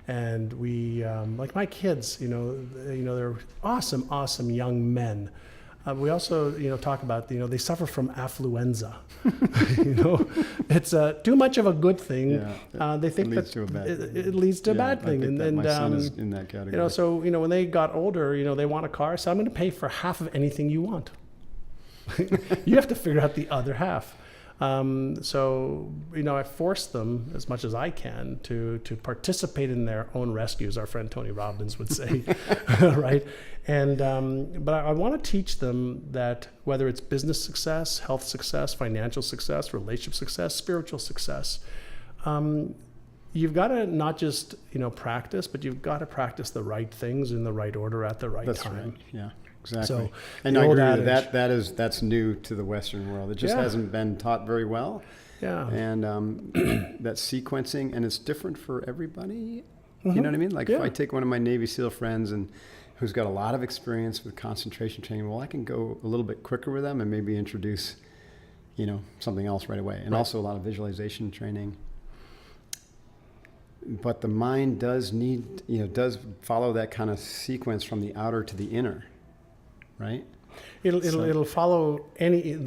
And we, like my kids, they're awesome young men. We also, talk about, they suffer from affluenza. It's too much of a good thing. Yeah, they think it leads to a bad thing. And my son is in that category. So, when they got older, they want a car. So I'm going to pay for half of anything you want. You have to figure out the other half. So, I force them as much as I can to participate in their own rescues, our friend Tony Robbins would say, right? And, but I want to teach them that whether it's business success, health success, financial success, relationship success, spiritual success, you've got to not just, practice, but you've got to practice the right things in the right order at the right time. Right. Yeah. Exactly. So, and I agree with that. That's new to the Western world. It just hasn't been taught very well. Yeah. And that sequencing, and it's different for everybody. You know what I mean? Like if I take one of my Navy SEAL friends and who's got a lot of experience with concentration training, well, I can go a little bit quicker with them and maybe introduce, something else right away. And also a lot of visualization training. But the mind does need, does follow that kind of sequence from the outer to the inner. Right. It'll follow any.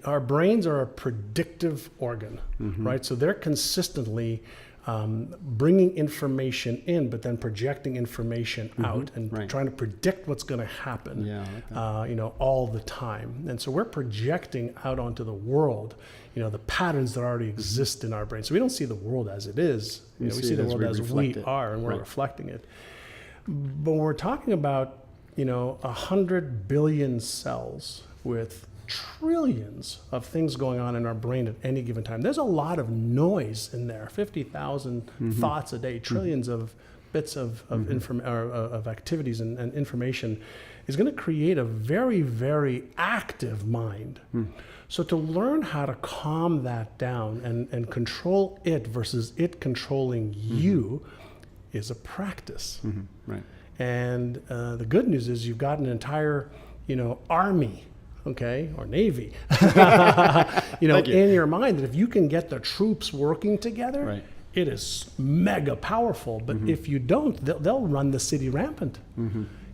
Our brains are a predictive organ, right? So they're consistently bringing information in, but then projecting information out and trying to predict what's going to happen. Yeah, I like that. All the time. And so we're projecting out onto the world, the patterns that already exist in our brain. So we don't see the world as it is. We see the world as we are, and we're reflecting it. But when we're talking about 100 billion cells with trillions of things going on in our brain at any given time. There's a lot of noise in there, 50,000 thoughts a day, trillions of bits of activities and information is going to create a very, very active mind. So to learn how to calm that down and control it versus it controlling you is a practice. Right. And the good news is you've got an entire, army, okay, or navy, in your mind that if you can get the troops working together, right. it is mega powerful. But if you don't, they'll run the city rampant.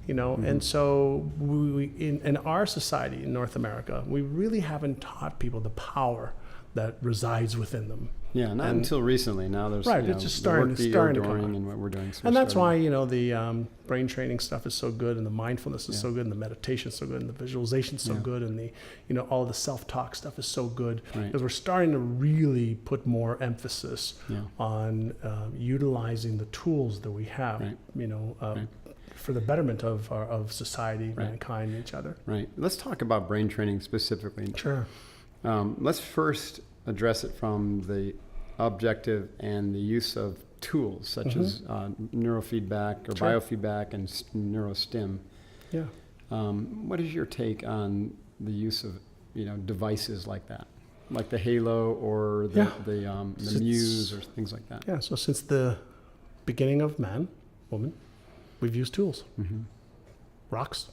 And so we in our society in North America, we really haven't taught people the power that resides within them. Yeah, not until recently. Now there's it's just starting to come on. And what we're doing. And that's why the brain training stuff is so good, and the mindfulness is so good, and the meditation is so good, and the visualization is so good, and the all the self-talk stuff is so good, because we're starting to really put more emphasis on utilizing the tools that we have, for the betterment of society, mankind, and each other. Right. Let's talk about brain training specifically. Sure. Let's first address it from the objective and the use of tools such as neurofeedback or biofeedback and neurostim. Yeah. What is your take on the use of devices like that, like the Halo or the Muse or things like that? Yeah. So since the beginning of man, woman, we've used tools, rocks.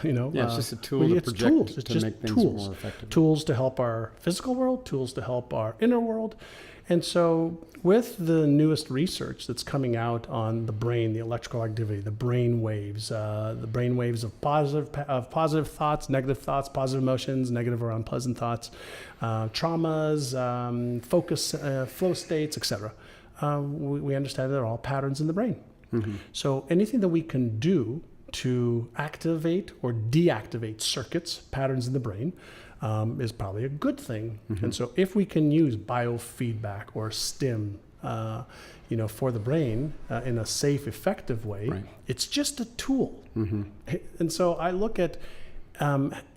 It's just a tool to project tools. It's to just make things tools. more effective. Tools to help our physical world, tools to help our inner world. And so with the newest research that's coming out on the brain, the electrical activity, the brain waves of positive thoughts, negative thoughts, positive emotions, negative or unpleasant thoughts, traumas, focus, flow states, etc. We understand they're all patterns in the brain. So anything that we can do to activate or deactivate circuits, patterns in the brain, is probably a good thing. And so if we can use biofeedback or STIM, for the brain in a safe, effective way, it's just a tool. And so I look at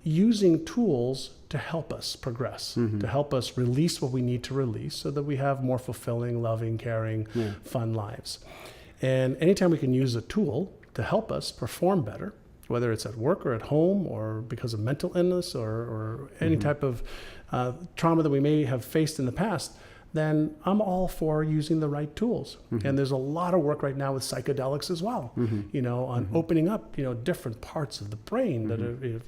using tools to help us progress, to help us release what we need to release so that we have more fulfilling, loving, caring, fun lives. And anytime we can use a tool to help us perform better, whether it's at work or at home or because of mental illness or any type of trauma that we may have faced in the past, then I'm all for using the right tools. And there's a lot of work right now with psychedelics as well, on opening up, different parts of the brain that have,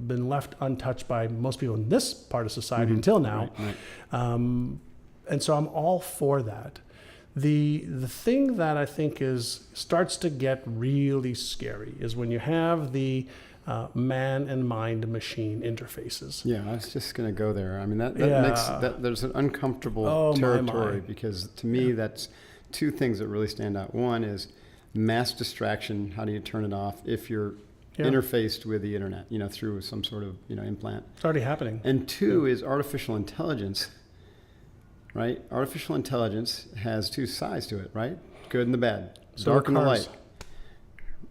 been left untouched by most people in this part of society until now. And so I'm all for that. The thing that I think starts to get really scary is when you have the man and mind machine interfaces. Yeah, I was just going to go there. I mean, that makes there's an uncomfortable territory because to me that's two things that really stand out. One is mass distraction. How do you turn it off if you're interfaced with the internet, through some sort of implant? It's already happening. And two is artificial intelligence. Right? Artificial intelligence has two sides to it, right? Good and the bad. Dark and the light.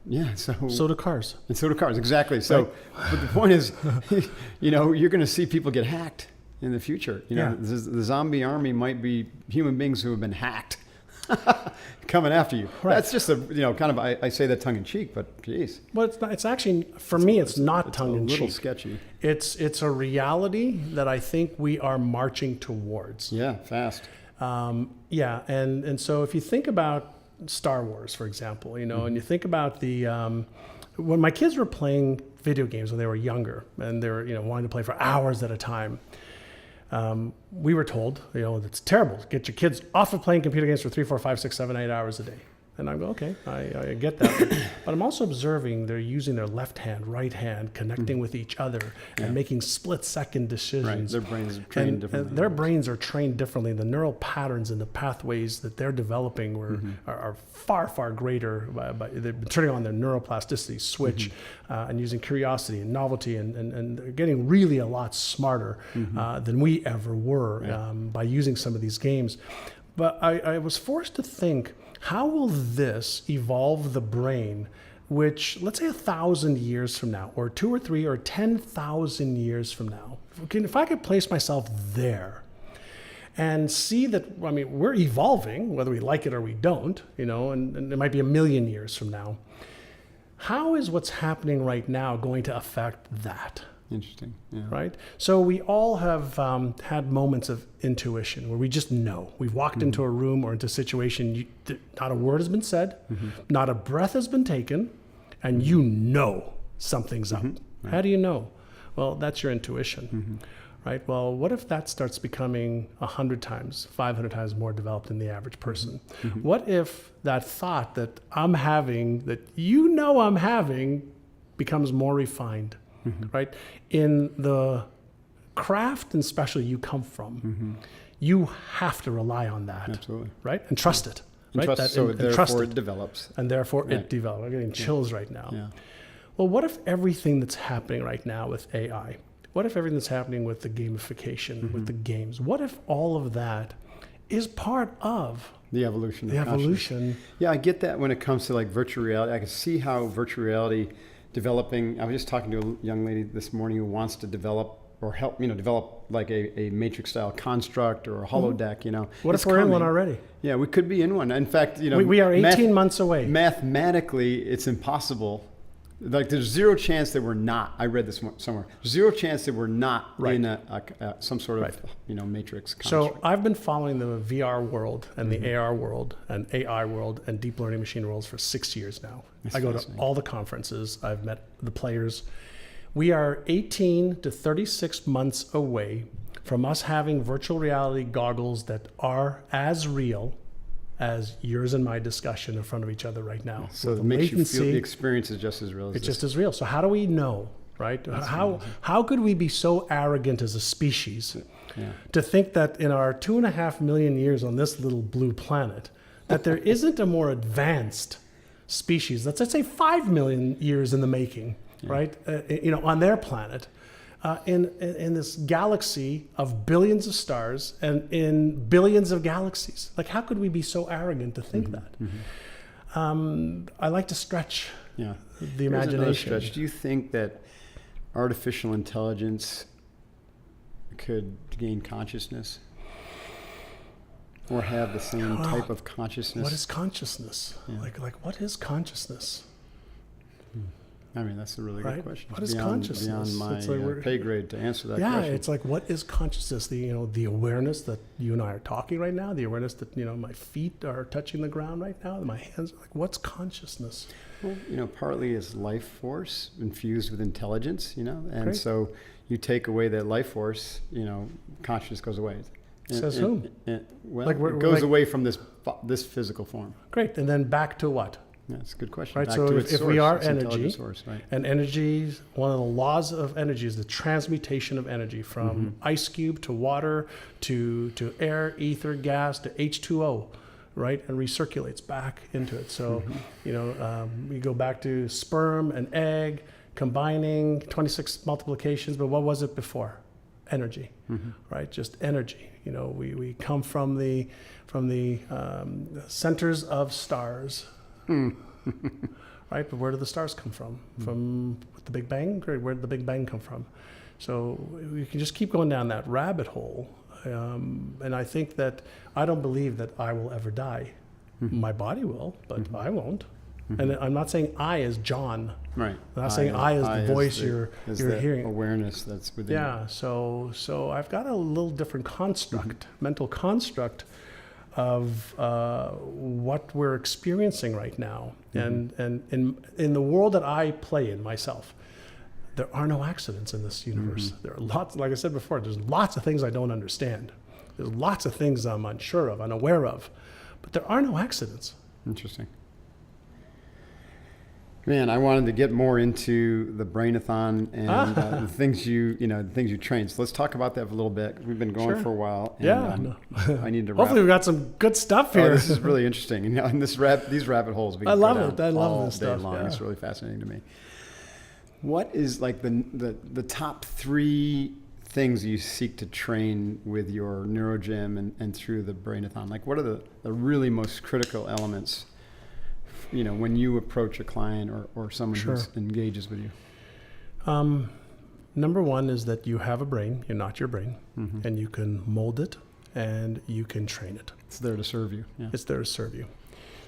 Yeah. So do cars. And so do cars, exactly. So, but the point is, you're going to see people get hacked in the future. The zombie army might be human beings who have been hacked coming after you. Right. That's just kind of, I say that tongue in cheek, but geez. Well, it's actually, for me, it's not tongue in cheek. It's a little sketchy. It's a reality that I think we are marching towards. Yeah, fast. And so if you think about Star Wars, for example, and you think about when my kids were playing video games when they were younger and they were, wanting to play for hours at a time, we were told, it's terrible. Get your kids off of playing computer games for 3, 4, 5, 6, 7, 8 hours a day. And I go, okay, I get that. But I'm also observing they're using their left hand, right hand, connecting with each other and making split-second decisions. Right. Their brains are trained differently. Their brains are trained differently. The neural patterns and the pathways that they're developing are far, far greater. They're turning on their neuroplasticity switch and using curiosity and novelty, and they're getting really a lot smarter than we ever were by using some of these games. But I was forced to think, how will this evolve the brain which, let's say 1,000 years from now, or 2 or 3 or 10,000 years from now, if I could place myself there and see that, I mean, we're evolving, whether we like it or we don't, and it might be 1,000,000 years from now. How is what's happening right now going to affect that? Interesting. Yeah. Right? So we all have had moments of intuition where we just know. We've walked into a room or into a situation, not a word has been said, not a breath has been taken, and you know something's up. Right. How do you know? Well, that's your intuition. Right? Well, what if that starts becoming 100 times, 500 times more developed than the average person? What if that thought that I'm having, that I'm having, becomes more refined? Right? In the craft and specialty you come from, you have to rely on that. Absolutely. Right? And trust it. And right? trust, so therefore it develops. And therefore it develops. I'm getting chills right now. Yeah. Well, what if everything that's happening right now with AI, what if everything that's happening with the gamification, with the games, what if all of that is part of the evolution? The evolution. Yeah, I get that when it comes to like virtual reality. I can see how virtual reality developing. I was just talking to a young lady this morning who wants to develop or help, develop like a matrix style construct or a holodeck, What if we're in one already? Yeah, we could be in one. In fact, we are 18 months away. Mathematically, it's impossible. Like there's zero chance that we're not. I read this somewhere. Zero chance that we're not in some sort of matrix construct. So I've been following the VR world and the AR world and AI world and deep learning machine worlds for 6 years now. I go to all the conferences. I've met the players. We are 18 to 36 months away from us having virtual reality goggles that are as real as yours and my discussion in front of each other right now. So it makes you feel the experience is just as real as it's just as real. So how do we know, right? How could we be so arrogant as a species to think that in our 2.5 million years on this little blue planet, that there isn't a more advanced species that's, let's say, 5 million years in the making, right? On their planet. In this galaxy of billions of stars and in billions of galaxies. Like, how could we be so arrogant to think that? I like to stretch the imagination. Stretch. Do you think that artificial intelligence could gain consciousness or have the same type of consciousness? What is consciousness? Like what is consciousness? I mean, that's a really good question. What is consciousness? Beyond my pay grade to answer that question. Yeah, it's like, what is consciousness? The awareness that you and I are talking right now, the awareness that, my feet are touching the ground right now, my hands, like, what's consciousness? Well, partly is life force infused with intelligence, and Great. So you take away that life force, consciousness goes away. Says whom? Well, it goes away from this physical form. Great, and then back to what? Yeah, that's a good question. Right, Back so to its if source, we are its energy, source, right. And energy, one of the laws of energy is the transmutation of energy from ice cube to water to air, ether, gas to H2O, right, and recirculates back into it. So, we go back to sperm and egg combining 26 multiplications, but what was it before? Energy, right? Just energy. We come from the centers of stars. Right, but where do the stars come from? From the Big Bang? Great. Where did the Big Bang come from? So we can just keep going down that rabbit hole. And I think that I don't believe that I will ever die. My body will, but I won't. And I'm not saying I as John. Right. I'm not saying I as the voice you're hearing. Awareness that's within. Yeah. So I've got a little different construct, mental construct of what we're experiencing right now. And in the world that I play in myself, there are no accidents in this universe. There are lots, like I said before, there's lots of things I don't understand. There's lots of things I'm unsure of, unaware of, but there are no accidents. Interesting. Man, I wanted to get more into the Brainathon and the things you train. So let's talk about that for a little bit. We've been going for a while. And, I need to wrap. Hopefully we got some good stuff here. This is really interesting. And these rabbit holes. I love it. I love this stuff. Yeah. It's really fascinating to me. What is like the top 3 things you seek to train with your NeuroGym and through the Brainathon? Like, what are the really most critical elements when you approach a client or someone Sure. who engages with you? Number one is that you have a brain, you're not your brain, Mm-hmm. and you can mold it and you can train it. It's there to serve you. Yeah. It's there to serve you.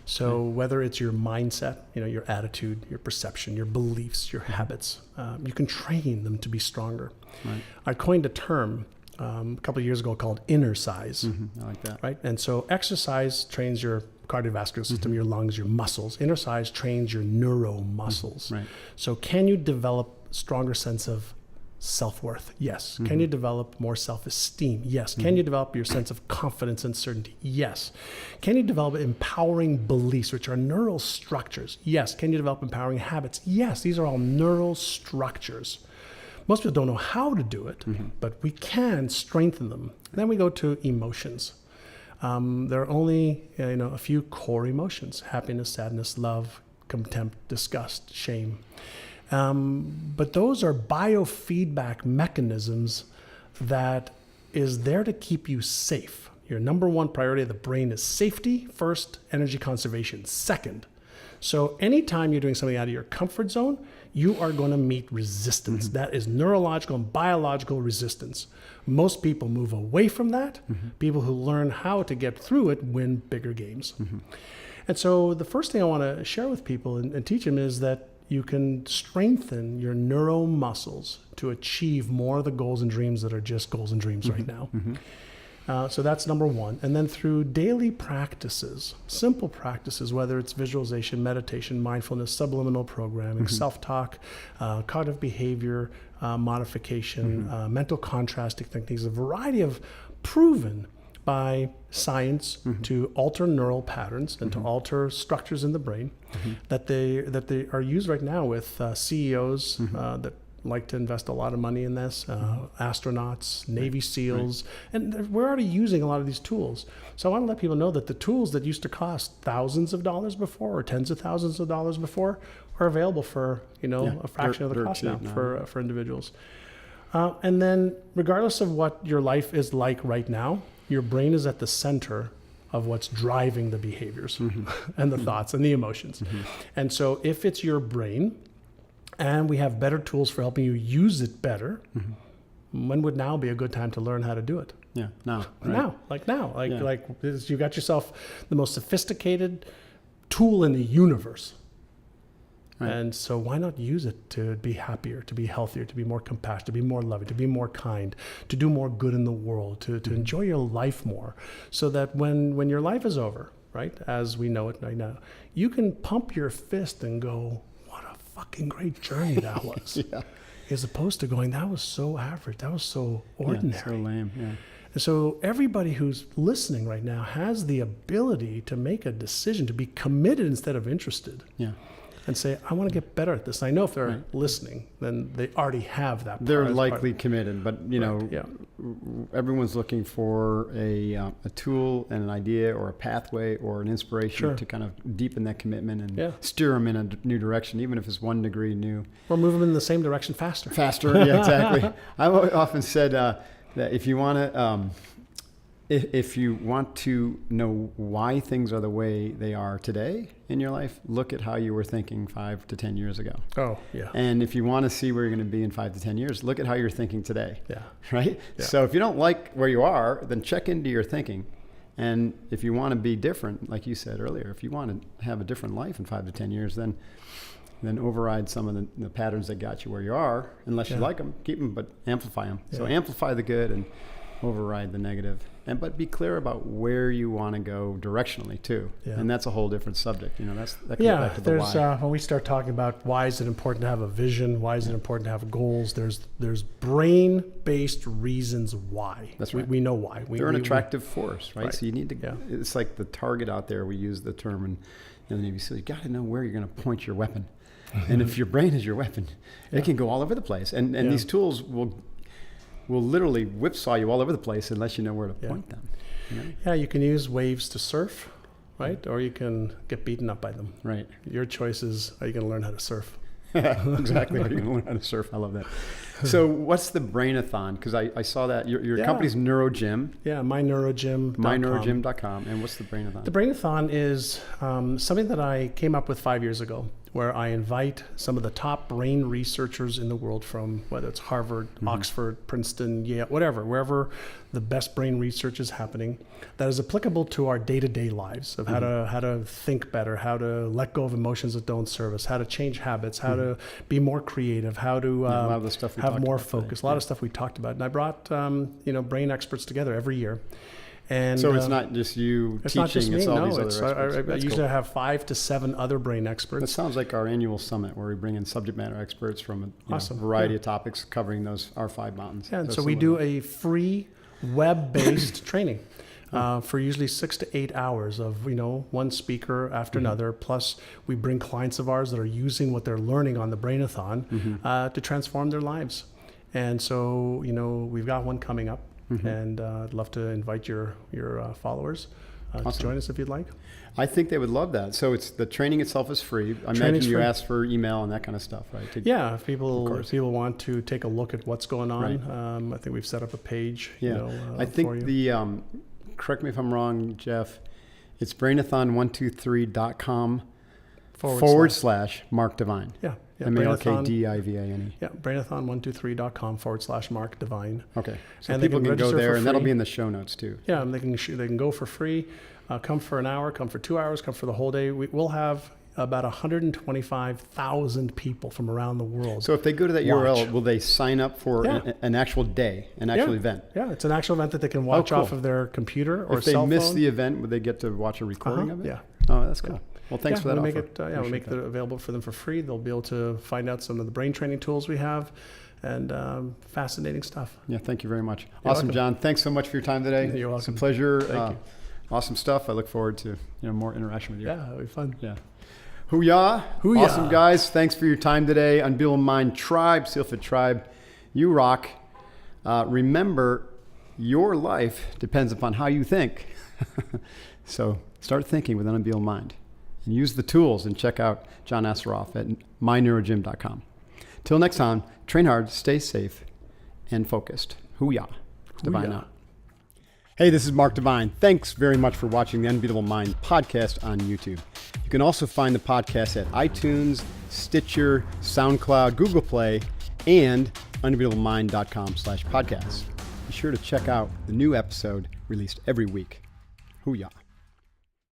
So whether it's your mindset, your attitude, your perception, your beliefs, your habits, you can train them to be stronger. Right. I coined a term a couple of years ago called inner size, I like that. right? And so exercise trains your cardiovascular system, your lungs, your muscles. Inner size trains your neuromuscles. Right. So can you develop a stronger sense of self-worth? Yes. Can you develop more self-esteem? Yes. Can you develop your sense of confidence and certainty? Yes. Can you develop empowering beliefs, which are neural structures? Yes. Can you develop empowering habits? Yes. These are all neural structures. Most people don't know how to do it, but we can strengthen them. Then we go to emotions. There are only a few core emotions: happiness, sadness, love, contempt, disgust, shame. But those are biofeedback mechanisms that is there to keep you safe. Your number one priority of the brain is safety first, energy conservation second. So anytime you're doing something out of your comfort zone, you are going to meet resistance. That is neurological and biological resistance. Most people move away from that. People who learn how to get through it win bigger games. And so the first thing I want to share with people and teach them is that you can strengthen your neuromuscles to achieve more of the goals and dreams that are just goals and dreams right now. So that's number one. And then through daily practices, simple practices, whether it's visualization, meditation, mindfulness, subliminal programming, self-talk, cognitive behavior modification, mental contrasting techniques, a variety of proven by science to alter neural patterns and to alter structures in the brain that they are used right now with CEOs that like to invest a lot of money in this, astronauts, Navy SEALs, and we're already using a lot of these tools. So I want to let people know that the tools that used to cost thousands of dollars before or tens of thousands of dollars before are available for a fraction of the cost now for individuals. And then regardless of what your life is like right now, your brain is at the center of what's driving the behaviors and the thoughts and the emotions. And so if it's your brain, and we have better tools for helping you use it better, when would now be a good time to learn how to do it? Yeah, now. Right? Now. You got yourself the most sophisticated tool in the universe. Right. And so why not use it to be happier, to be healthier, to be more compassionate, to be more loving, to be more kind, to do more good in the world, to enjoy your life more, so that when your life is over, right, as we know it right now, you can pump your fist and go, fucking great journey that was. As opposed to going, that was so average, that was so ordinary. So lame, And so everybody who's listening right now has the ability to make a decision, to be committed instead of interested. And say, I want to get better at this. And I know if they're listening, then they already have that. They're likely committed, but everyone's looking for a tool and an idea or a pathway or an inspiration to kind of deepen that commitment and steer them in a new direction, even if it's 1 degree new. Or move them in the same direction faster. Yeah, exactly. I've often said that if you want to, if you want to know why things are the way they are today in your life, look at how you were thinking 5 to 10 years ago. Oh, yeah. And if you want to see where you're going to be in 5 to 10 years, look at how you're thinking today. Yeah. Right? Yeah. So if you don't like where you are, then check into your thinking. And if you want to be different, like you said earlier, if you want to have a different life in 5 to 10 years, then override some of the patterns that got you where you are. Unless you like them, keep them, but amplify them. So amplify the good and override the negative. But be clear about where you want to go directionally too. And that's a whole different subject. That comes back to the why. When we start talking about why is it important to have a vision, why is it important to have goals, there's brain-based reasons why. That's right. We know why. They're an attractive force, right? So you need to, it's like the target out there. We use the term in the Navy SEAL, you got to know where you're going to point your weapon. And if your brain is your weapon, it can go all over the place. And these tools will literally whipsaw you all over the place unless you know where to point them. You can use waves to surf, right? Or you can get beaten up by them. Right. Your choice is, are you going to learn how to surf? Exactly. Are you going to learn how to surf? I love that. So what's the Brainathon? Because I saw that your company's NeuroGym. Yeah, myneurogym.com. Myneurogym.com. And what's the Brainathon? The Brainathon is something that I came up with 5 years ago, where I invite some of the top brain researchers in the world from, whether it's Harvard, Oxford, Princeton, Yale, whatever, wherever the best brain research is happening, that is applicable to our day-to-day lives of how to think better, how to let go of emotions that don't serve us, how to change habits, how to be more creative, how to a lot of the stuff we have talked more about focus. today. A lot of stuff we talked about. And I brought brain experts together every year. And So it's not just you it's teaching, not just me. it's all No, these other it's, experts. I That's usually cool. have 5 to 7 other brain That experts. sounds like our annual summit where we bring in subject matter experts from a Awesome. variety of topics covering our 5 mountains. Yeah, and That's so we some do of a free web-based training for usually 6 to 8 hours of one speaker after another. Plus, we bring clients of ours that are using what they're learning on the Brainathon to transform their lives. And so we've got one coming up, and I'd love to invite your followers to join us if you'd like. I think they would love that. So the training itself is free. I imagine you ask for email and that kind of stuff, right? Yeah, if people want to take a look at what's going on, I think we've set up a page. Yeah, I think for you. Correct me if I'm wrong, Jeff. It's brainathon123.com / Mark Divine. Yeah. MARKDIVANE. Yeah, brainathon123.com / Mark Divine. Okay, so And people they can go register there, for and that'll free. be in the show notes too. Yeah, and they can go for free. Come for an hour, come for 2 hours, come for the whole day. We'll have about 125,000 people from around the world. So if they go to that URL, will they sign up for an actual day, an actual event? Yeah, it's an actual event that they can watch off of their computer or if they cell phone. miss the event, would they get to watch a recording of it? Yeah. Oh, that's cool. Well, thanks for that we'll offer. we'll make it available for them for free. They'll be able to find out some of the brain training tools we have, and fascinating stuff. Yeah, thank you very much. You're Awesome, welcome. John. Thanks so much for your time today. You're welcome. It's a pleasure. Thank you. Awesome stuff. I look forward to more interaction with you. Yeah, it'll be fun. Yeah. Hoo-yah. Hoo-yah. Awesome, guys. Thanks for your time today. Unbeatable Mind Tribe, SealFit Tribe. You rock. Remember, your life depends upon how you think. So start thinking with an unbeatable mind. And use the tools and check out John Assaraf at myneurogym.com. Till next time, train hard, stay safe, and focused. Hoo-yah. Divine out. Hey, this is Mark Divine. Thanks very much for watching the Unbeatable Mind podcast on YouTube. You can also find the podcast at iTunes, Stitcher, SoundCloud, Google Play, and unbeatablemind.com / podcasts. Be sure to check out the new episode released every week. Hoo-yah.